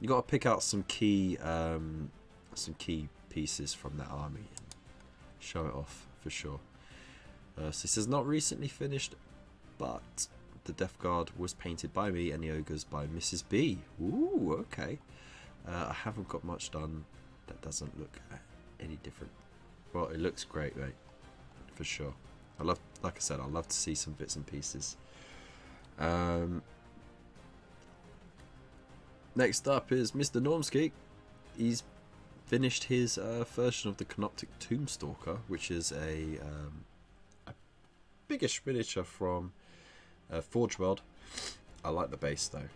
You got to pick out some key pieces from that army and show it off for sure. So it says not recently finished, but the Death Guard was painted by me and the ogres by Mrs. B. Ooh, okay. I haven't got much done that doesn't look any different. Well, it looks great, mate, for sure. Like I said, I love to see some bits and pieces. Next up is Mr. Normski. He's finished his version of the Canoptic Tombstalker, which is a biggish miniature from Forge World. I like the base though.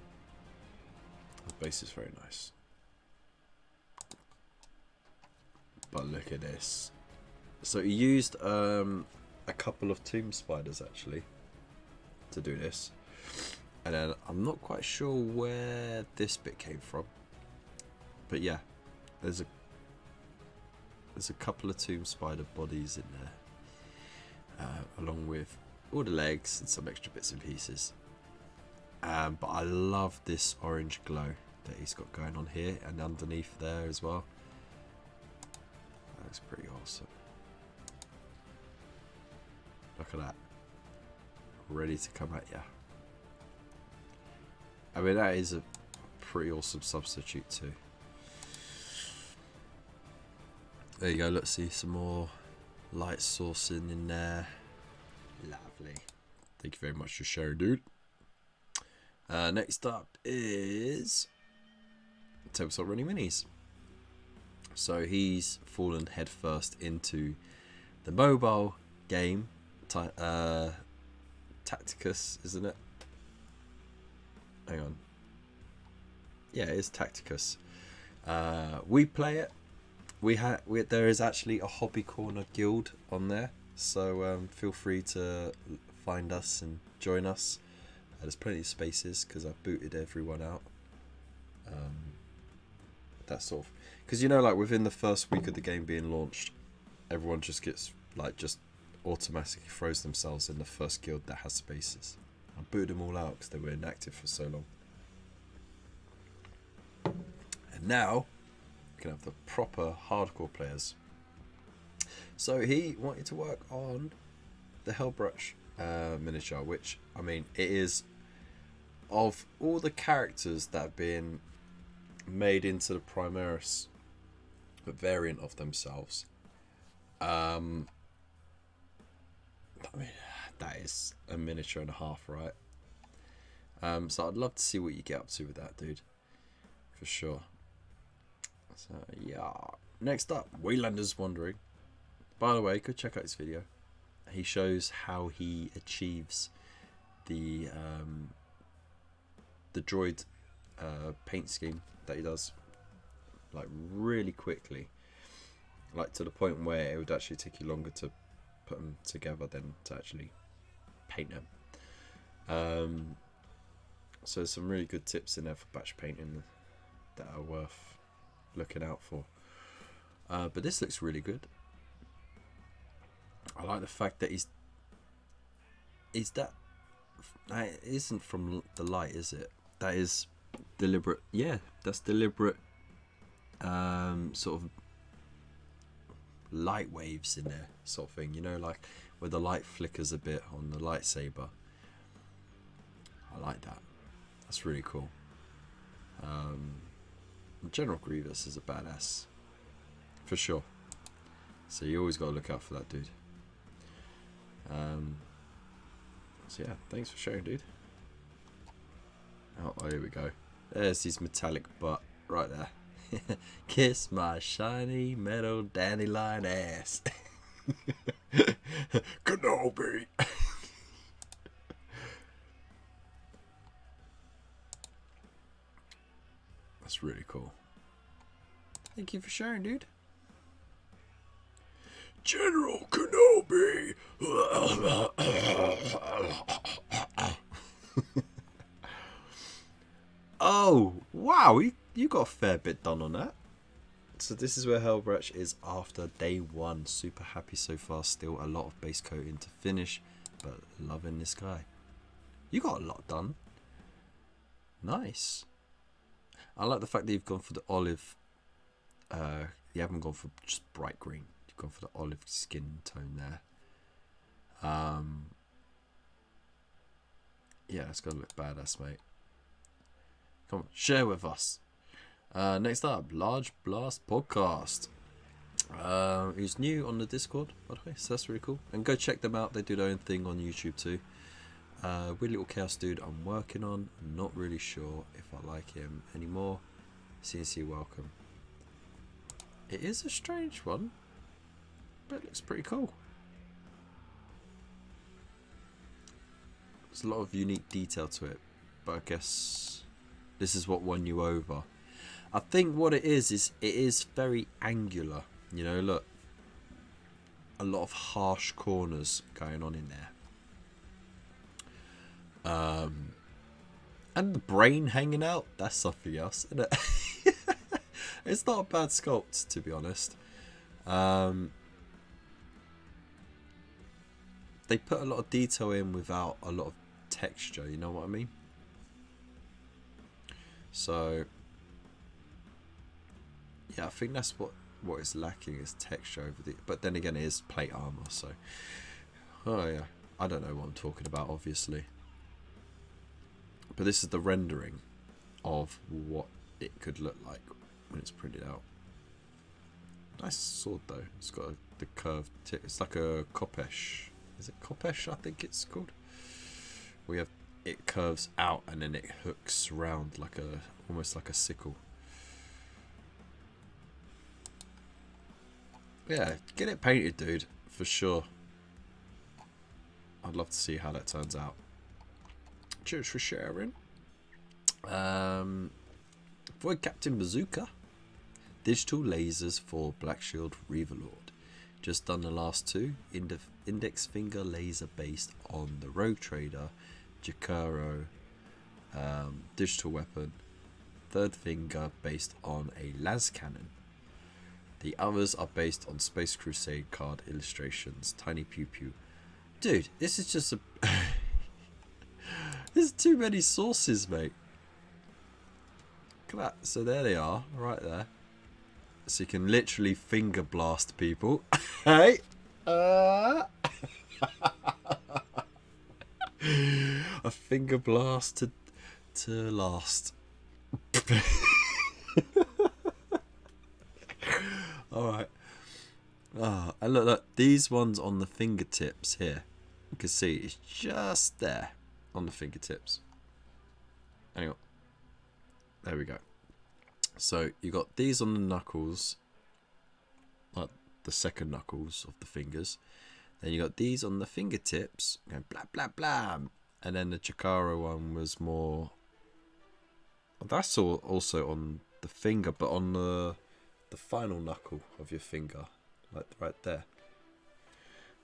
The base is very nice. But look at this. So he used a couple of tomb spiders actually to do this. And then I'm not quite sure where this bit came from. But yeah, there's a couple of tomb spider bodies in there. Along with all the legs and some extra bits and pieces. But I love this orange glow that he's got going on here and underneath there as well. That looks pretty awesome. Look at that. Ready to come at ya. I mean, that is a pretty awesome substitute too. There you go, let's see some more light sourcing in there. Lovely. Thank you very much for sharing, dude. Next up is Tabletop Running Minis. So he's fallen headfirst into the mobile game, Tacticus, isn't it? Hang on. Yeah, it is Tacticus. We play it. There is actually a hobby corner guild on there, so feel free to find us and join us. There's plenty of spaces because I've booted everyone out. That sort of, because you know, like within the first week of the game being launched, everyone just gets like just automatically throws themselves in the first guild that has spaces. I booted them all out because they were inactive for so long. And now we can have the proper hardcore players. So he wanted to work on the Hellbrush miniature, which, I mean, it is, of all the characters that have been made into the Primaris variant of themselves, I mean, that is a miniature and a half, right? So I'd love to see what you get up to with that, dude, for sure. So yeah, next up, Waylander's Wandering. By the way, go check out his video. He shows how he achieves the droid paint scheme that he does, like really quickly, like to the point where it would actually take you longer to put them together than to actually paint them. So some really good tips in there for batch painting that are worth looking out for. But this looks really good. I like the fact that that isn't from the light, is it? That is deliberate. Yeah, that's deliberate. Sort of light waves in there, sort of thing. You know, like where the light flickers a bit on the lightsaber. I like that. That's really cool. General Grievous is a badass, for sure. So you always got to look out for that dude. So yeah, thanks for sharing, dude. Oh, here we go. There's his metallic butt right there. Kiss my shiny metal dandelion ass. Kenobi. That's really cool. Thank you for sharing, dude. General Kenobi. Oh, wow, you got a fair bit done on that. So this is where Hellbrush is after day one. Super happy so far. Still a lot of base coating to finish, but loving this guy. You got a lot done. Nice. I like the fact that you've gone for the olive. You haven't gone for just bright green. You've gone for the olive skin tone there. Yeah, it's gonna look badass, mate. Come on, share with us. Next up, Large Blast Podcast. Who's new on the Discord, by the way, so that's really cool. And go check them out. They do their own thing on YouTube too. Weird Little Chaos Dude I'm working on. Not really sure if I like him anymore. CNC welcome. It is a strange one, but it looks pretty cool. There's a lot of unique detail to it, but I guess this is what won you over. I think what it is it is very angular. You know, look, a lot of harsh corners going on in there. And the brain hanging out, that's something else, isn't it? It's not a bad sculpt, to be honest. They put a lot of detail in without a lot of texture, you know what I mean? So yeah, I think that's what is lacking is texture over the, but then again it is plate armor, so oh yeah, I don't know what I'm talking about, obviously. But this is the rendering of what it could look like when it's printed out. Nice sword though. It's got the curved tip. It's like a Kopesh. Is it Kopesh? I think it's called. We have it curves out and then it hooks round like a almost like a sickle. Yeah, get it painted, dude, for sure. I'd love to see how that turns out. Cheers for sharing. Void Captain Bazooka. Digital lasers for Black Shield Reaver Lord. Just done the last two. Index finger laser based on the Rogue Trader, Jakaro digital weapon. Third finger based on a las cannon. The others are based on Space Crusade card illustrations. Tiny Pew Pew. Dude, this is just a... There's too many sources, mate. Look at that. So there they are, right there. So you can literally finger blast people. Hey! A finger blast to last. Alright. And look, these ones on the fingertips here. You can see it's just there on the fingertips. Hang on. There we go. So you got these on the knuckles, like the second knuckles of the fingers. Then you got these on the fingertips, going blah blah blah. And then the Chikara one was more. That's also on the finger, but on the final knuckle of your finger, like right there.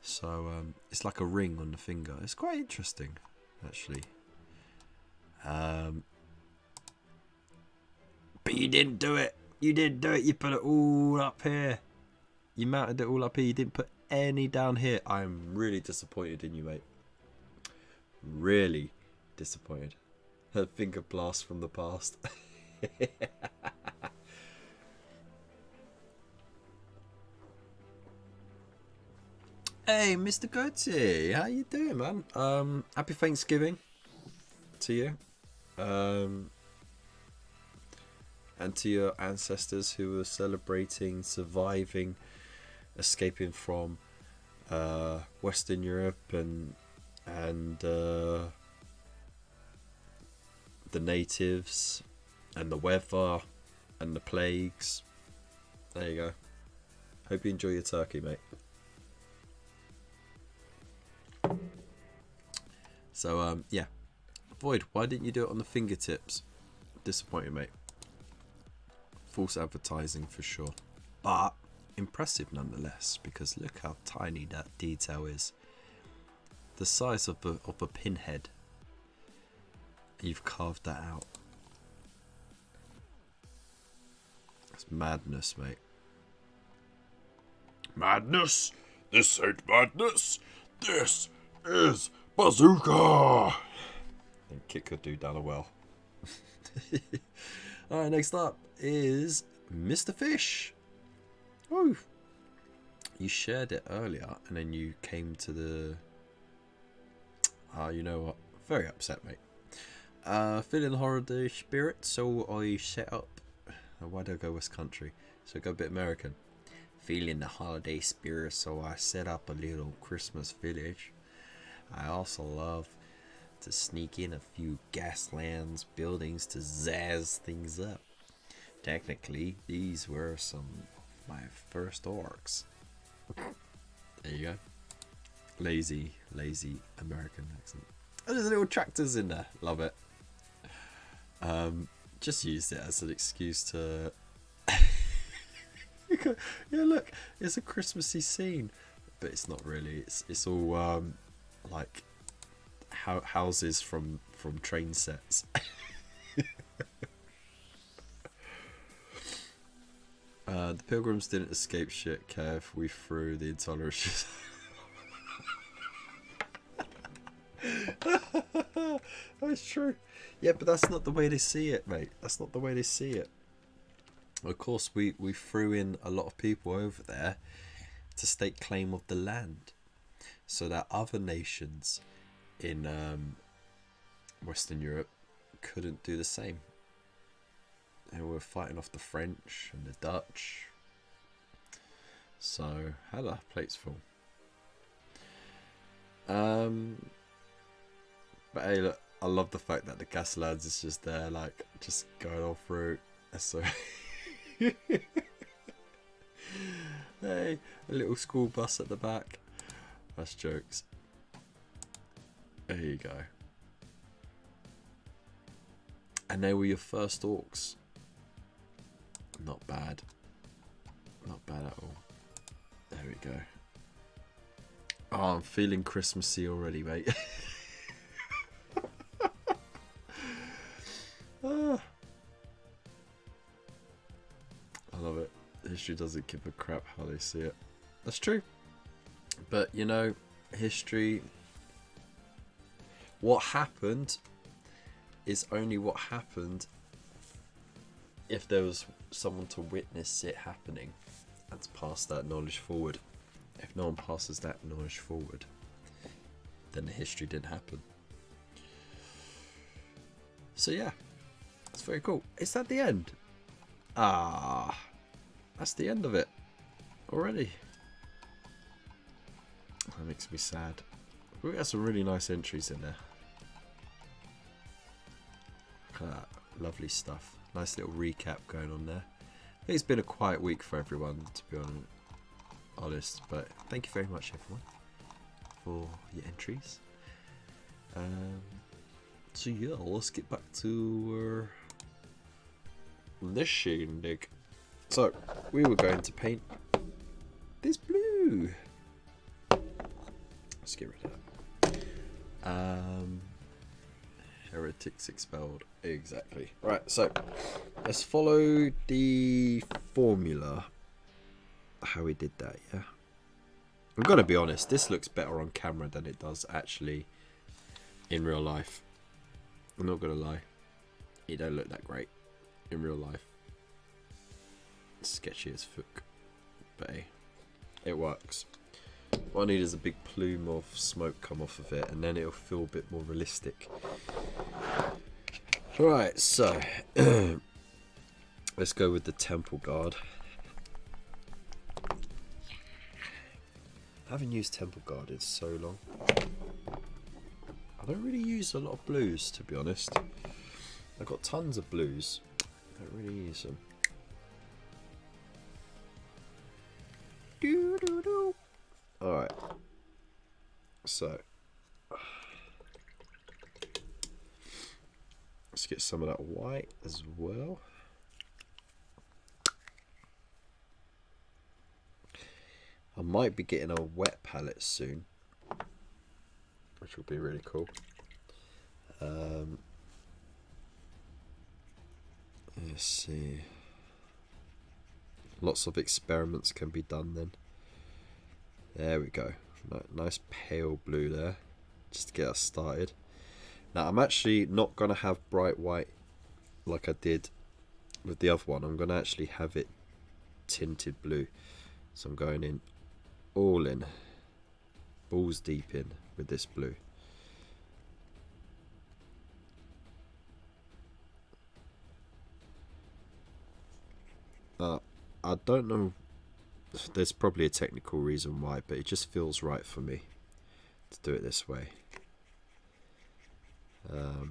So it's like a ring on the finger. It's quite interesting, actually. But you didn't do it. You didn't do it. You put it all up here. You mounted it all up here. You didn't put any down here. I'm really disappointed in you, mate. Really disappointed. A finger blast from the past. Hey, Mr. Goatsy, how you doing, man? Happy Thanksgiving to you, and to your ancestors who were celebrating, surviving, escaping from Western Europe and the natives and the weather and the plagues. There you go. Hope you enjoy your turkey, mate. So yeah, Void, why didn't you do it on the fingertips? Disappointed, mate. False advertising for sure, but impressive nonetheless, because look how tiny that detail is. The size of a pinhead. You've carved that out. It's madness, mate. Madness. This ain't madness. This is bazooka. And Kit could do down a well. Alright, next up is Mr. Fish. Woo. You shared it earlier and then you came to the... you know what? Very upset, mate. Feeling the holiday spirit, so I set up... why do I go West Country? So I go a bit American. Feeling the holiday spirit, so I set up a little Christmas village. I also love to sneak in a few Gaslands buildings to zazz things up. Technically, these were some of my first orcs. There you go. Lazy American accent. Oh, there's little tractors in there. Love it. Just used it as an excuse to... Yeah, look, it's a Christmassy scene, but it's not really. It's all like houses from train sets. The pilgrims didn't escape shit, Kev. We threw the intolerance. That's true. Yeah, but that's not the way they see it, mate. That's not the way they see it. Of course, we threw in a lot of people over there to stake claim of the land, so that other nations in Western Europe couldn't do the same. They were fighting off the French and the Dutch. So, had our plates full. But hey, look, I love the fact that the Gaslands is just there, like, just going all through. So... Hey, a little school bus at the back. That's jokes. There you go. And they were your first orcs. Not bad. Not bad at all. There we go. Oh, I'm feeling Christmassy already, mate. I love it. History doesn't give a crap how they see it. That's true. But, you know, history... What happened is only what happened if there was someone to witness it happening and to pass that knowledge forward. If no one passes that knowledge forward, then the history didn't happen. So yeah, it's very cool. Is that the end? Ah, that's the end of it already. That makes me sad. We got some really nice entries in there. Look at that, lovely stuff. Nice little recap going on there. I think it's been a quiet week for everyone, to be honest, but thank you very much everyone for your entries. So yeah, let's get back to this shindig. So we were going to paint this blue. Let's get rid of that. Heretics expelled. Exactly. Right, so let's follow the formula. How we did that, yeah. I'm gonna be honest, this looks better on camera than it does actually in real life. I'm not gonna lie. It don't look that great in real life. It's sketchy as fuck. But hey, it works. What I need is a big plume of smoke come off of it, and then it'll feel a bit more realistic. Right, so let's go with the Temple Guard. I haven't used Temple Guard in so long. I don't really use a lot of blues, to be honest. I've got tons of blues. I don't really use them. Alright. So let's get some of that white as well. I might be getting a wet palette soon, which will be really cool. Let's see. Lots of experiments can be done then. There we go. Nice pale blue there, just to get us started. Now I'm actually not going to have bright white like I did with the other one. I'm going to actually have it tinted blue. So I'm going in all in, balls deep in with this blue. I don't know, there's probably a technical reason why, but it just feels right for me to do it this way. I'll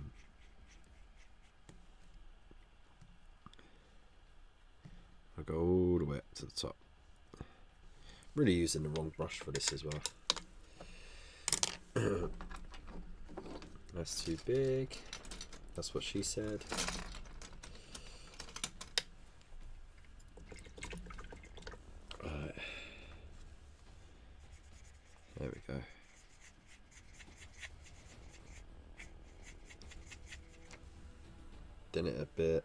go all the way up to the top. I'm really using the wrong brush for this as well. That's too big. That's what she said. Right. There we go. Done it a bit.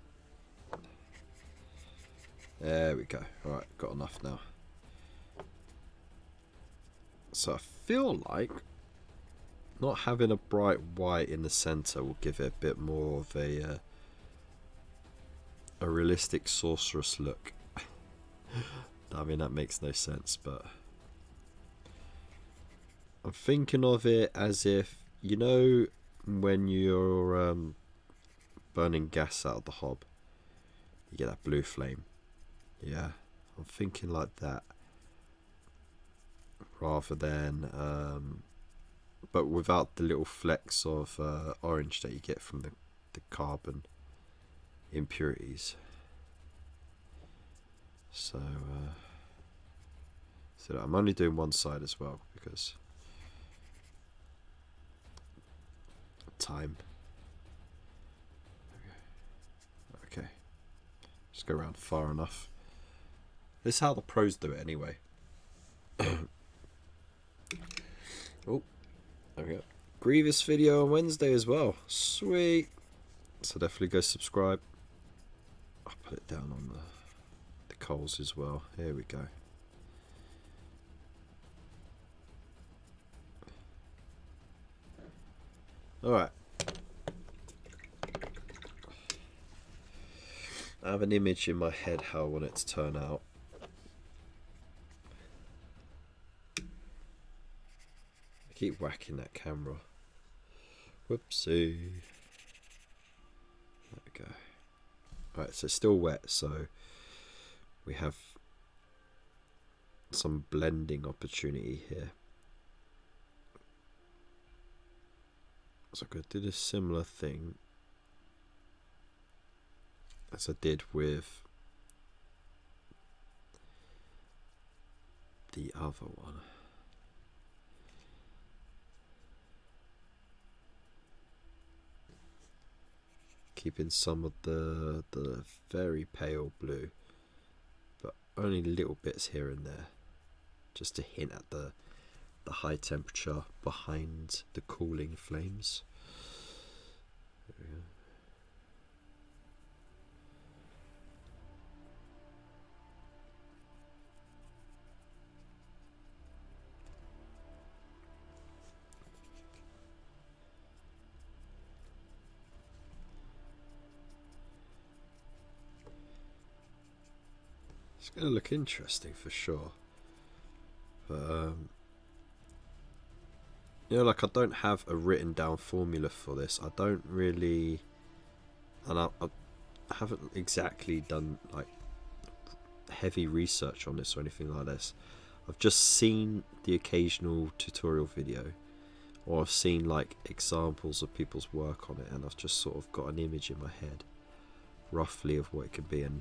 There we go. Alright, got enough now. So I feel like not having a bright white in the center will give it a bit more of a realistic sorceress look. I mean, that makes no sense, but I'm thinking of it as if, you know, when you're burning gas out of the hob, you get that blue flame. Yeah, I'm thinking like that, rather than but without the little flecks of orange that you get from the carbon impurities. So So I'm only doing one side as well because time. Okay, just go around far enough. This is how the pros do it anyway. Oh, there we go. Grievous video on Wednesday as well. Sweet. So definitely go subscribe. I'll put it down on the coals as well. Here we go. Alright. I have an image in my head how I want it to turn out. I keep whacking that camera. Whoopsie. There we go. Alright, so it's still wet, so we have some blending opportunity here. So I could do a similar thing as I did with the other one. Keeping some of the very pale blue, but only little bits here and there, just to hint at the high temperature behind the cooling flames. There we go. It's going to look interesting for sure, but you know, like I don't have a written down formula for this. I don't really, and I haven't exactly done like heavy research on this or anything like this. I've just seen the occasional tutorial video, or I've seen like examples of people's work on it, and I've just sort of got an image in my head roughly of what it could be, and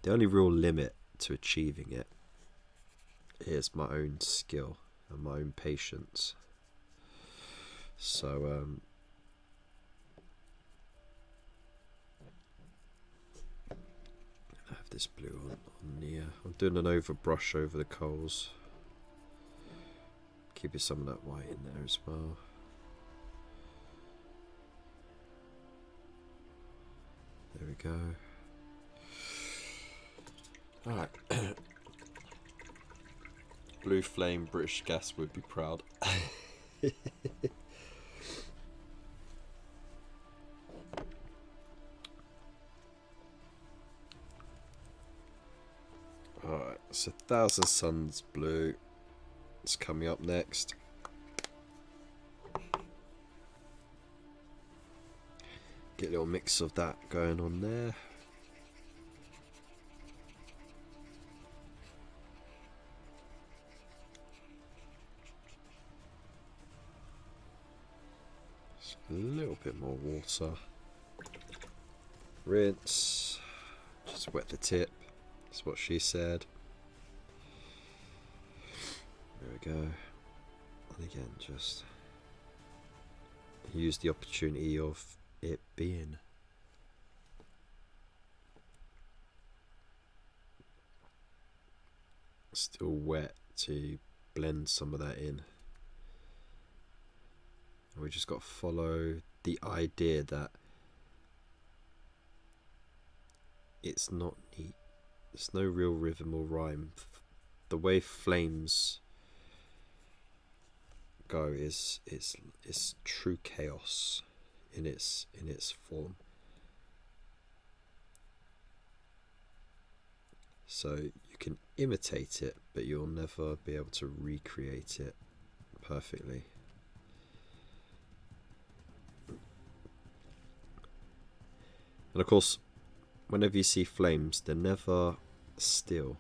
the only real limit to achieving it is my own skill and my own patience. So I have this blue on the I'm doing an overbrush over the coals, keeping some of that white in there as well. There we go. Alright. Blue Flame British Gas would be proud. Alright, so Thousand Suns Blue is coming up next. Get a little mix of that going on there. Just a little bit more water. Rinse. Just wet the tip. That's what she said. There we go. And again, just use the opportunity of it being still wet to blend some of that in. And we just got to follow the idea that it's not neat. There's no real rhythm or rhyme. The way flames go is true chaos in its form. So you can imitate it, but you'll never be able to recreate it perfectly. And of course, whenever you see flames, they're never still.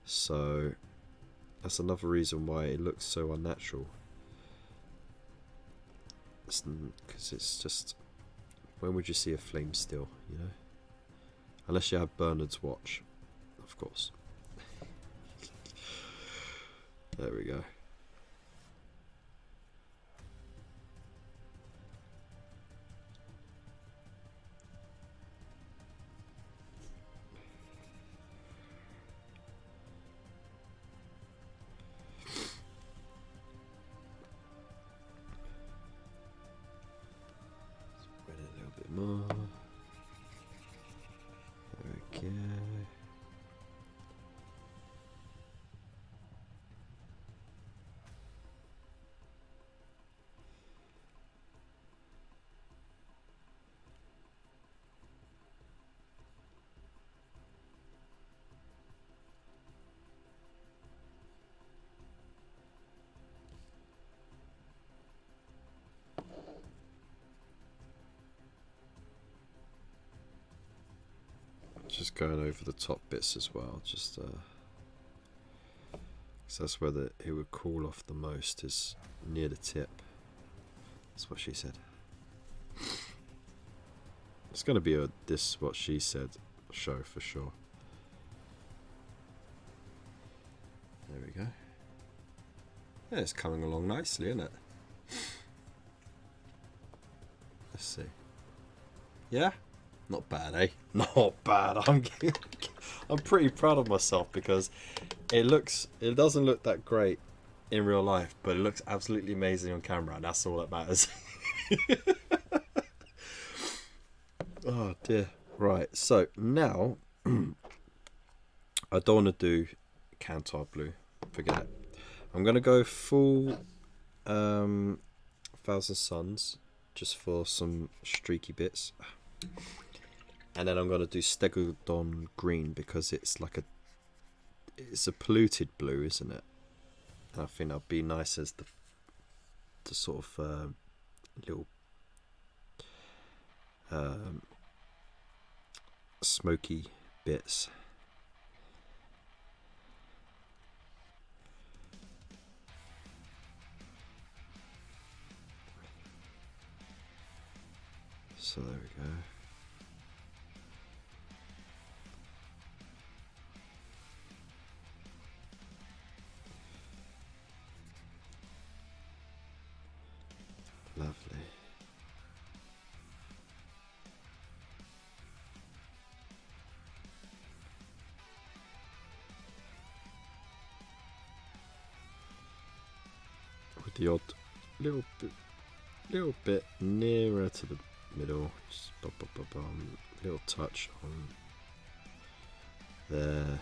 So that's another reason why it looks so unnatural. Because it's just, when would you see a flame still, you know? Unless you have Bernard's watch, of course. There we go. Spread it a little bit more. There we go. Just going over the top bits as well, just because that's where it would cool off the most, is near the tip. That's what she said. It's going to be a this what she said show for sure. There we go. Yeah, it's coming along nicely, isn't it? Let's see. Yeah. Not bad, eh? Not bad. I'm pretty proud of myself because it doesn't look that great in real life, but it looks absolutely amazing on camera, and that's all that matters. Oh dear. Right, so now I don't want to do Kantar blue. Forget it. I'm gonna go full Thousand Suns just for some streaky bits. And then I'm going to do Stegodon green because it's like it's a polluted blue, isn't it? And I think that'd be nice as the sort of little smoky bits. So there we go. Lovely. With the odd little bit nearer to the middle, just little touch on there.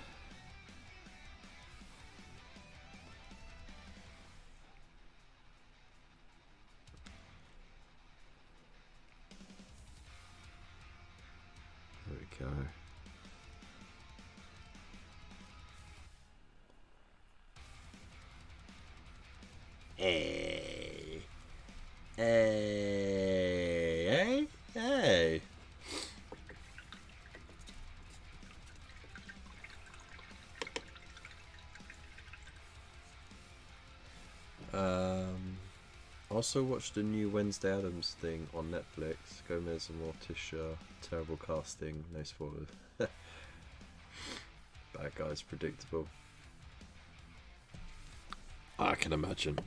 There we go. Hey. Hey. Hey. Hey. Also watched the new Wednesday Addams thing on Netflix. Gomez and Morticia, terrible casting, no spoilers. Bad guys, predictable. I can imagine.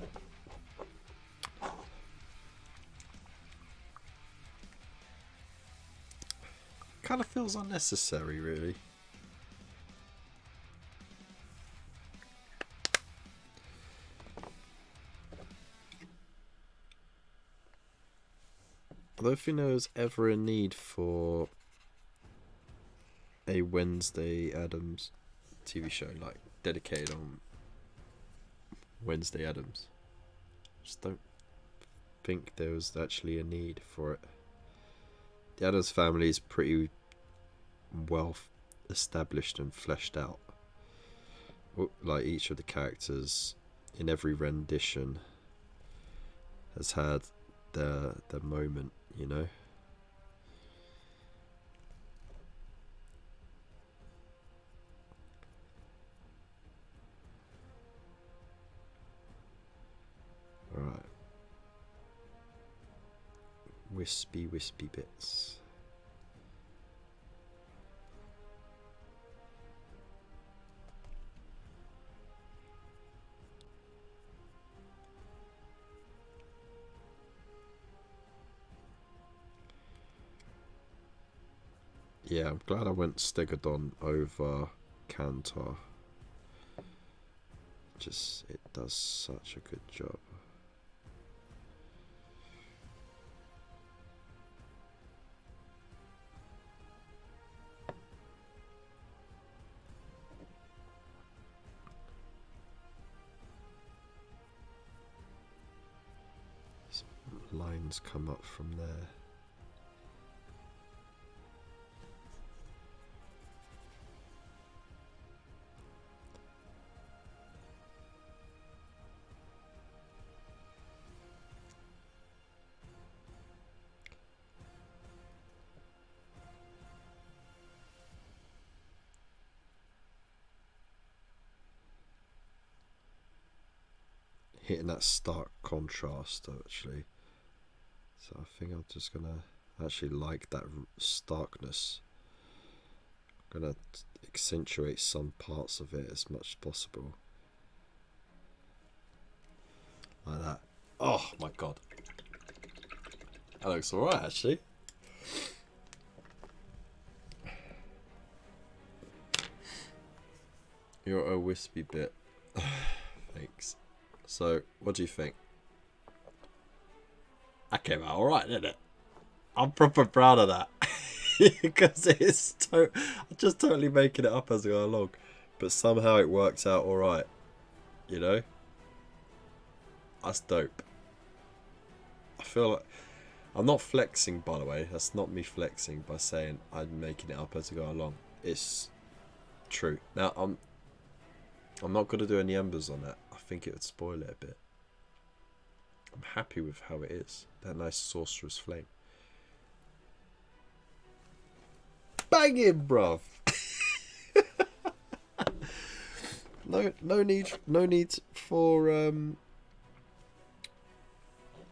Kind of feels unnecessary, really. I don't think there was ever a need for a Wednesday Addams TV show like dedicated on Wednesday Addams. Just don't think there was actually a need for it. The Addams family is pretty well established and fleshed out. Like each of the characters in every rendition has had their moment, you know. All right. Wispy bits. Yeah, I'm glad I went Stegodon over Cantor. Just, it does such a good job. Some lines come up from there. Hitting that stark contrast actually, so I think I'm just gonna actually like that starkness. I'm gonna accentuate some parts of it as much as possible, like that. Oh my god, that looks alright actually. You're a wispy bit. Thanks. So, what do you think? That came out alright, didn't it? I'm proper proud of that. Because it's I'm just totally making it up as I go along. But somehow it works out alright. You know? That's dope. I feel like... I'm not flexing, by the way. That's not me flexing by saying I'm making it up as I go along. It's true. Now, I'm not going to do any embers on that. I think it would spoil it a bit. I'm happy with how it is. That nice sorcerer's flame. Banging, bruv. no need for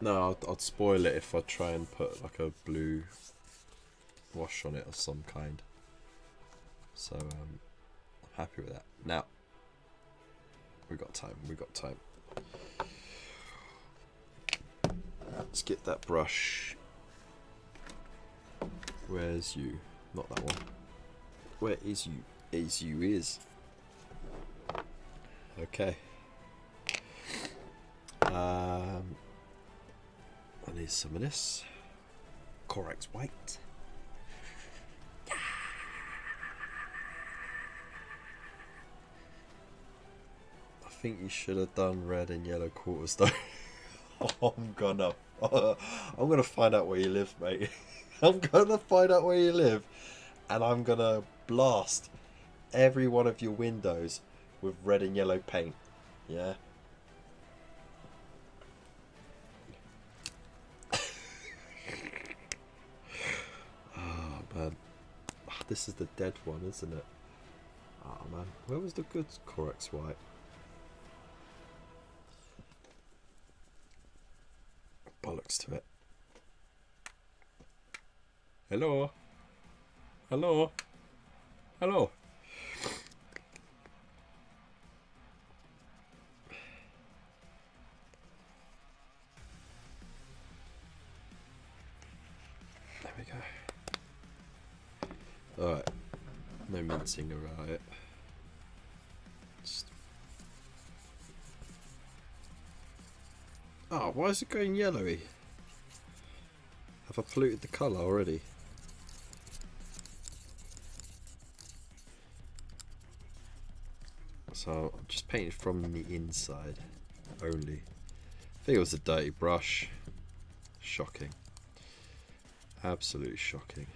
No, I'd spoil it if I try and put like a blue wash on it of some kind. So I'm happy with that. Now we got time. Let's get that brush. Where's you? Not that one. Where is you? Is you is. Okay. I need some of this. Corex white. I think you should have done red and yellow quarters though. I'm gonna find out where you live, mate. I'm gonna find out where you live, and I'm gonna blast every one of your windows with red and yellow paint. Yeah. Oh man, this is the dead one, isn't it? Oh man, where was the good Corex white? Bollocks to it. Hello? Hello? Hello? There we go. Alright. No mincing around it. Just... Oh, why is it going yellowy? Have I polluted the colour already? So I'm just painted from the inside only. I think it was a dirty brush. Shocking. Absolutely shocking.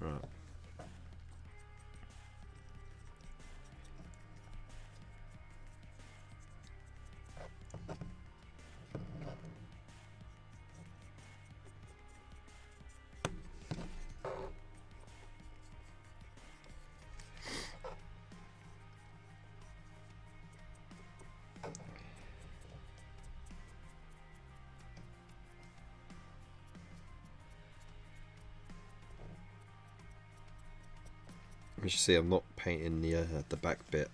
Right. As you see, I'm not painting the back bit.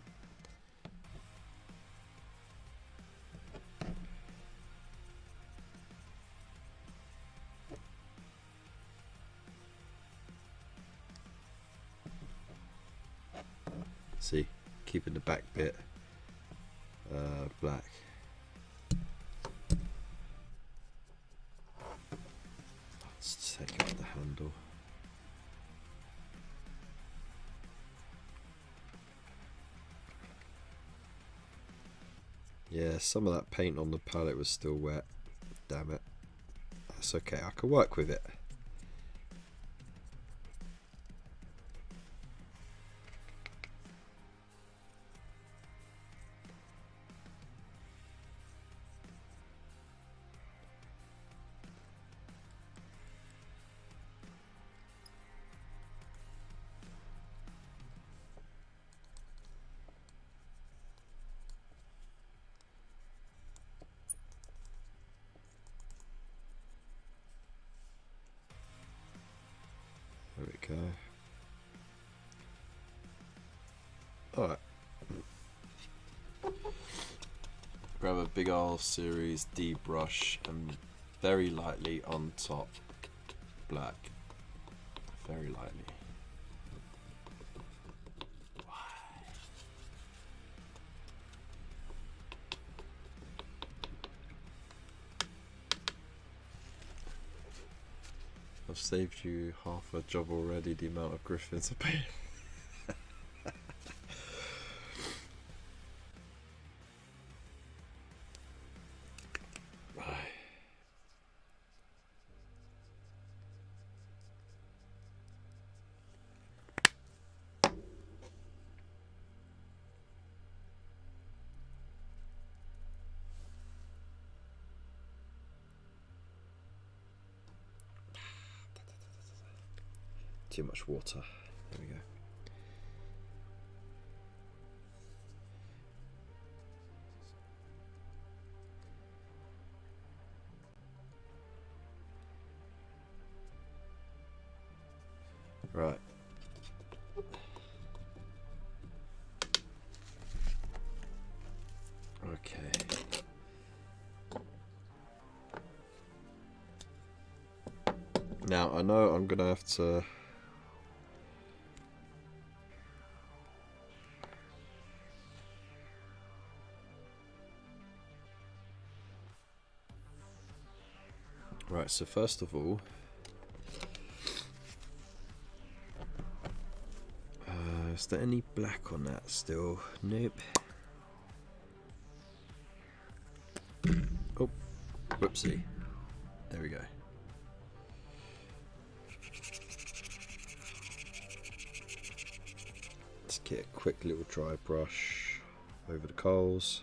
See, keeping the back bit black. Let's take out the handle. Yeah, some of that paint on the palette was still wet. Damn it. That's okay, I can work with it. There we go. Alright. Grab a big old series D brush and very lightly on top black. Very lightly. I've saved you half a job already, the amount of griffins I paid. Too much water. There we go. Right. Okay. Now I know I'm gonna have to right, so first of all, is there any black on that still? Nope. Oh, whoopsie. There we go. Let's get a quick little dry brush over the coals.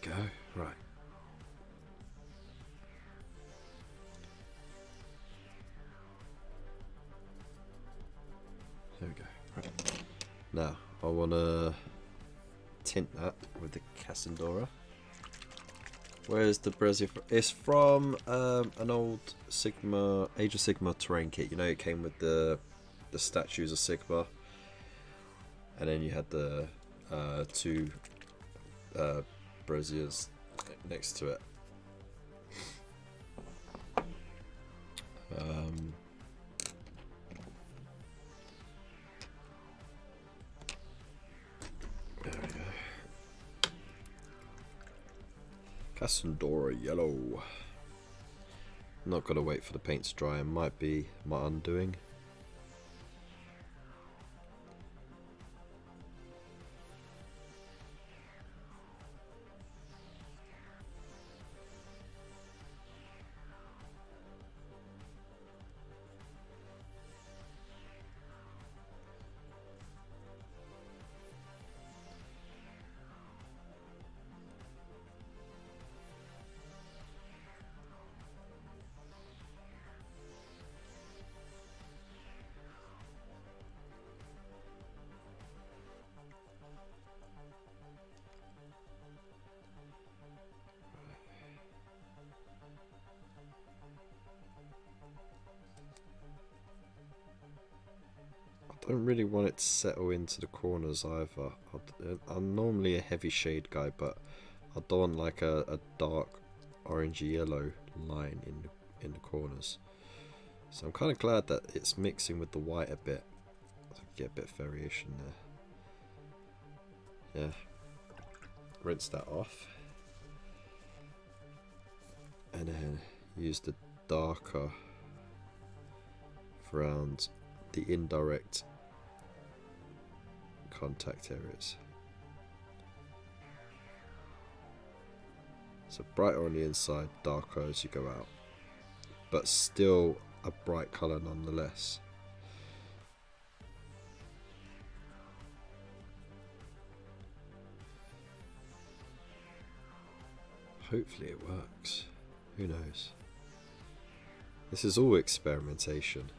Go right. There we go. Right. Now I want to tint that with the Cassandora. Where's the Brezia? It's from an old Sigma, Age of Sigma terrain kit. You know, it came with the statues of Sigma, and then you had the two Brezias next to it. There we go. Cassandora yellow. Not gonna wait for the paint to dry. It might be my undoing. I don't really want it to settle into the corners either. I'm normally a heavy shade guy, but I don't want like a dark orangey yellow line in the corners. So I'm kind of glad that it's mixing with the white a bit. So I get a bit of variation there. Yeah. Rinse that off. And then use the darker around the indirect contact areas. So brighter on the inside, darker as you go out, but still a bright colour nonetheless. Hopefully it works. Who knows? This is all experimentation.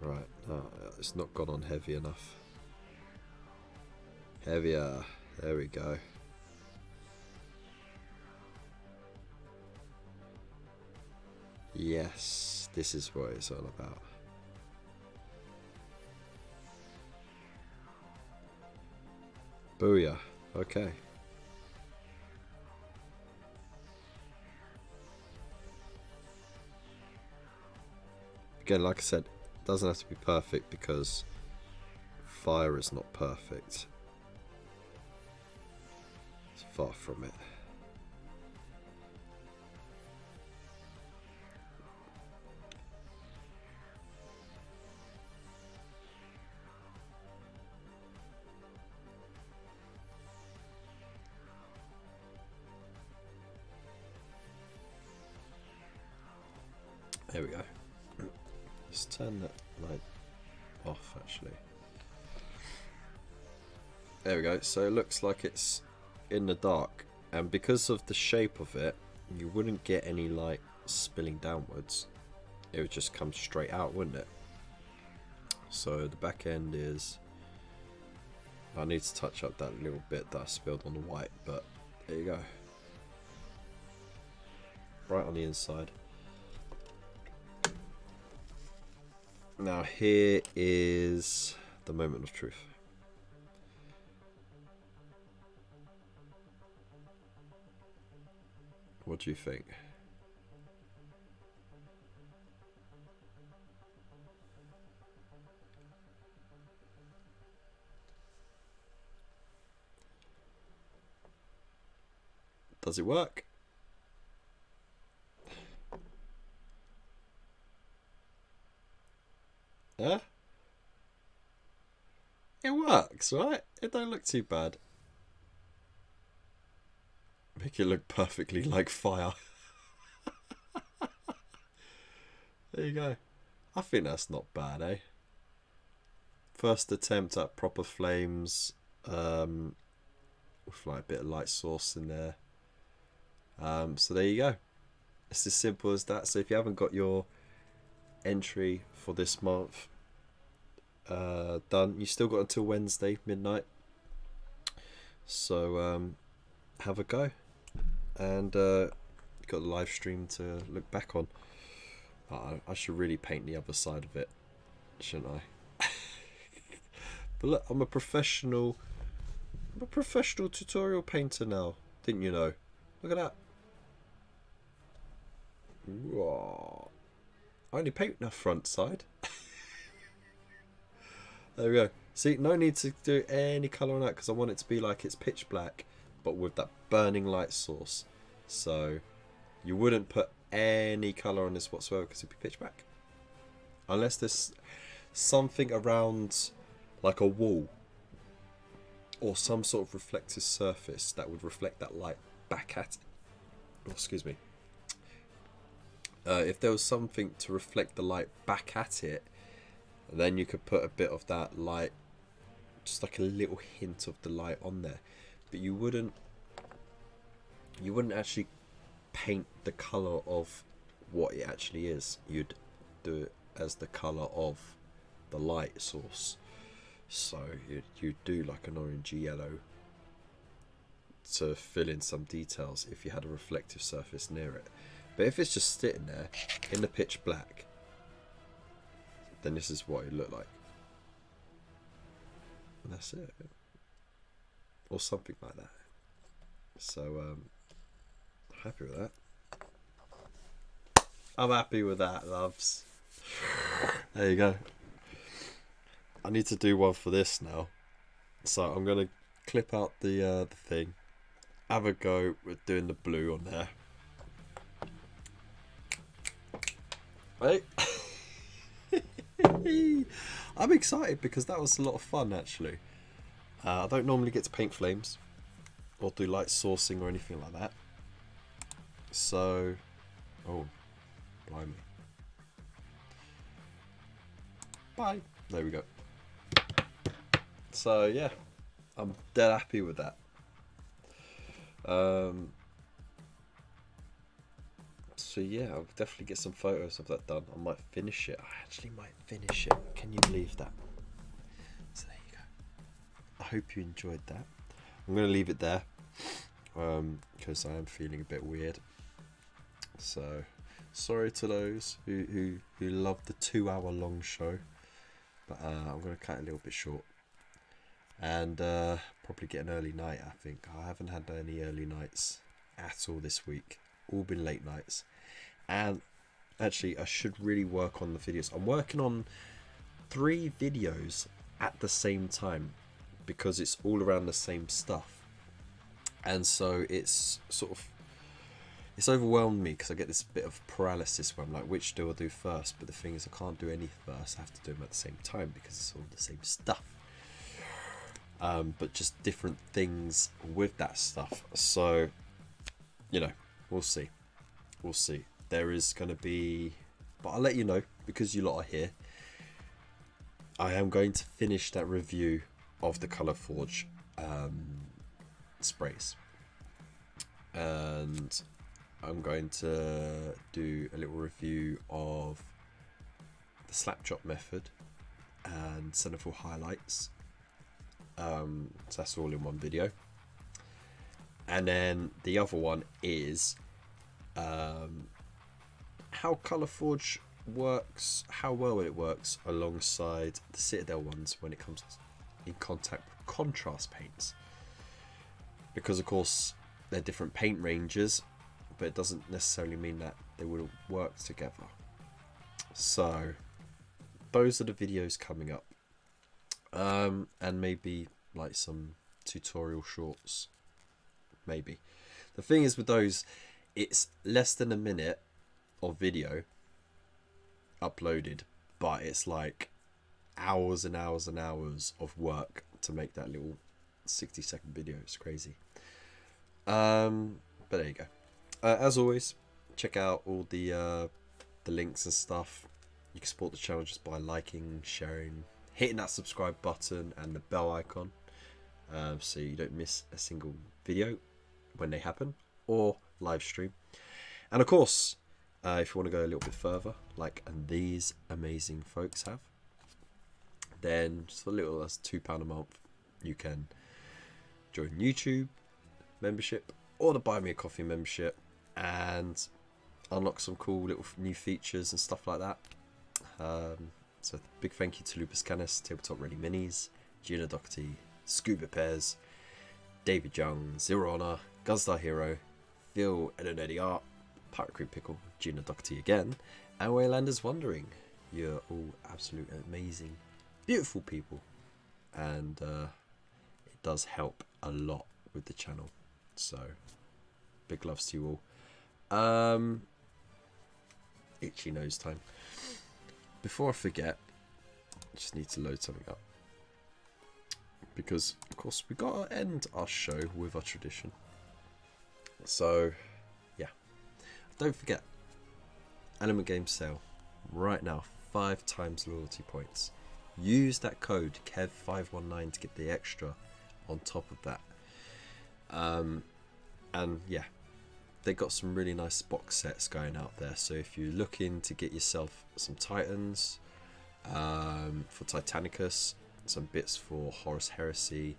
Right, no, it's not gone on heavy enough. Heavier, there we go. Yes, this is what it's all about. Booyah, okay. Again, like I said, it doesn't have to be perfect because fire is not perfect. It's far from it. There we go. Let's turn that light off actually. There we go. So it looks like it's in the dark, and because of the shape of it, you wouldn't get any light spilling downwards. It would just come straight out, wouldn't it? So the back end is... I need to touch up that little bit that I spilled on the white, but there you go. Bright on the inside. Now here is the moment of truth. What do you think? Does it work? Yeah? It works, right? It don't look too bad. Make it look perfectly like fire. There you go. I think that's not bad, eh? First attempt at proper flames, with like a bit of light source in there. So there you go. It's as simple as that. So if you haven't got your entry for this month done, you still got until Wednesday midnight. So have a go, and got the live stream to look back on. I should really paint the other side of it, shouldn't I? But look, I'm a professional tutorial painter now. Didn't you know? Look at that. Whoa. I only paint the front side. There we go. See, no need to do any colour on that because I want it to be like it's pitch black, but with that burning light source. So you wouldn't put any colour on this whatsoever because it'd be pitch black. Unless there's something around like a wall or some sort of reflective surface that would reflect that light back at it. Oh, excuse me. If there was something to reflect the light back at it, then you could put a bit of that light, just like a little hint of the light on there. But you wouldn't actually paint the colour of what it actually is. You'd do it as the colour of the light source. So you do like an orangey yellow to fill in some details if you had a reflective surface near it. But if it's just sitting there in the pitch black, then this is what it looked like. And that's it. Or something like that. So, happy with that. I'm happy with that, loves. There you go. I need to do one for this now. So I'm going to clip out the thing. Have a go with doing the blue on there. Right? I'm excited because that was a lot of fun actually. I don't normally get to paint flames or do light sourcing or anything like that. So, oh, blimey. Bye. There we go. So yeah, I'm dead happy with that. So yeah, I'll definitely get some photos of that done. I might finish it. I actually might finish it. Can you believe that? So there you go. I hope you enjoyed that. I'm going to leave it there because I am feeling a bit weird. So sorry to those who loved the 2-hour long show, but I'm going to cut it a little bit short. And probably get an early night, I think. I haven't had any early nights at all this week. All been late nights. And actually, I should really work on the videos. I'm working on 3 videos at the same time because it's all around the same stuff. And so it's sort of, it's overwhelmed me because I get this bit of paralysis where I'm like, which do I do first? But the thing is, I can't do any first. I have to do them at the same time because it's all the same stuff. But just different things with that stuff. So, you know, we'll see. We'll see. There is going to be, but I'll let you know because you lot are here. I am going to finish that review of the Colourforge sprays, and I'm going to do a little review of the slap chop method and centerfold highlights. So that's all in one video. And then the other one is how Colourforge works, how well it works alongside the Citadel ones when it comes in contact with contrast paints. Because of course they're different paint ranges, but it doesn't necessarily mean that they will work together. So those are the videos coming up. And maybe like some tutorial shorts, maybe. The thing is with those, it's less than a minute of video uploaded, but it's like hours and hours and hours of work to make that little 60-second video. It's crazy. But there you go. As always, check out all the links and stuff. You can support the channel just by liking, sharing, hitting that subscribe button and the bell icon, so you don't miss a single video when they happen, or live stream. And of course, if you want to go a little bit further, like these amazing folks have, then just for a little as £2 a month, you can join YouTube membership or the Buy Me a Coffee membership and unlock some cool little new features and stuff like that. So big thank you to Lupus Canis, Tabletop Ready Minis, Gina Doherty, Scuba Pairs, David Young, Zero Honor, Gunstar Hero, Phil Eddie Art, Pirate Crew Pickle, Gina Doherty again, and Waylanders Wondering. You're all absolute amazing, beautiful people, and it does help a lot with the channel. So big loves to you all. Itchy nose time. Before I forget, I just need to load something up, because of course we got to end our show with our tradition. So yeah, don't forget, Element Games sale right now, 5 times loyalty points. Use that code KEV519 to get the extra on top of that. And yeah, they got some really nice box sets going out there. So if you're looking to get yourself some Titans for Titanicus, some bits for Horus Heresy,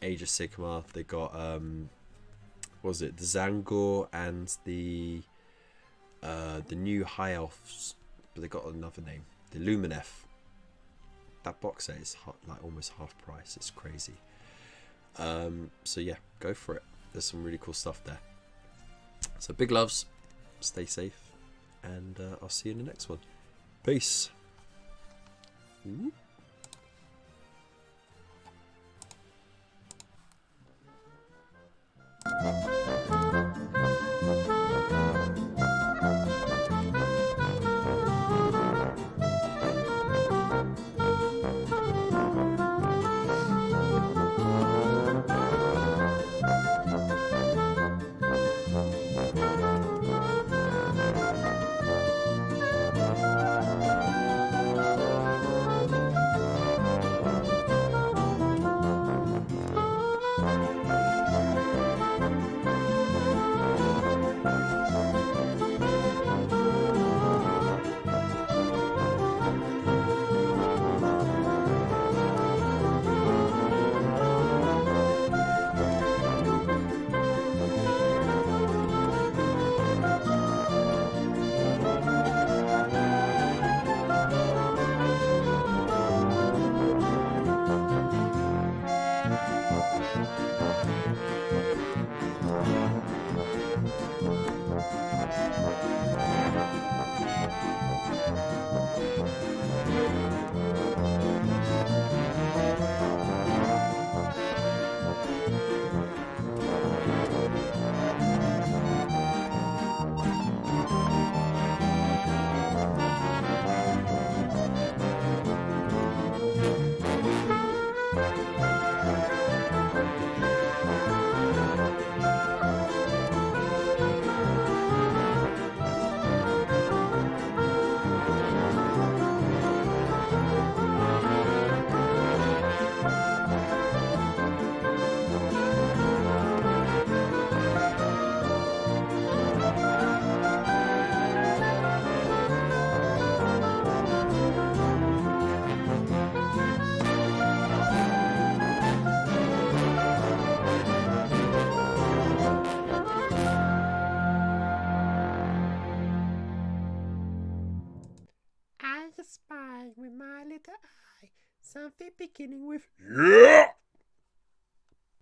Age of Sigmar. They got what was it, the Zangor and the new High Elves, but they got another name, the Lumineth. That box set is like almost half price. It's crazy. So yeah, go for it. There's some really cool stuff there. So big loves, stay safe, and I'll see you in the next one. Peace. Ooh. I spy with my little eye something beginning with yeah.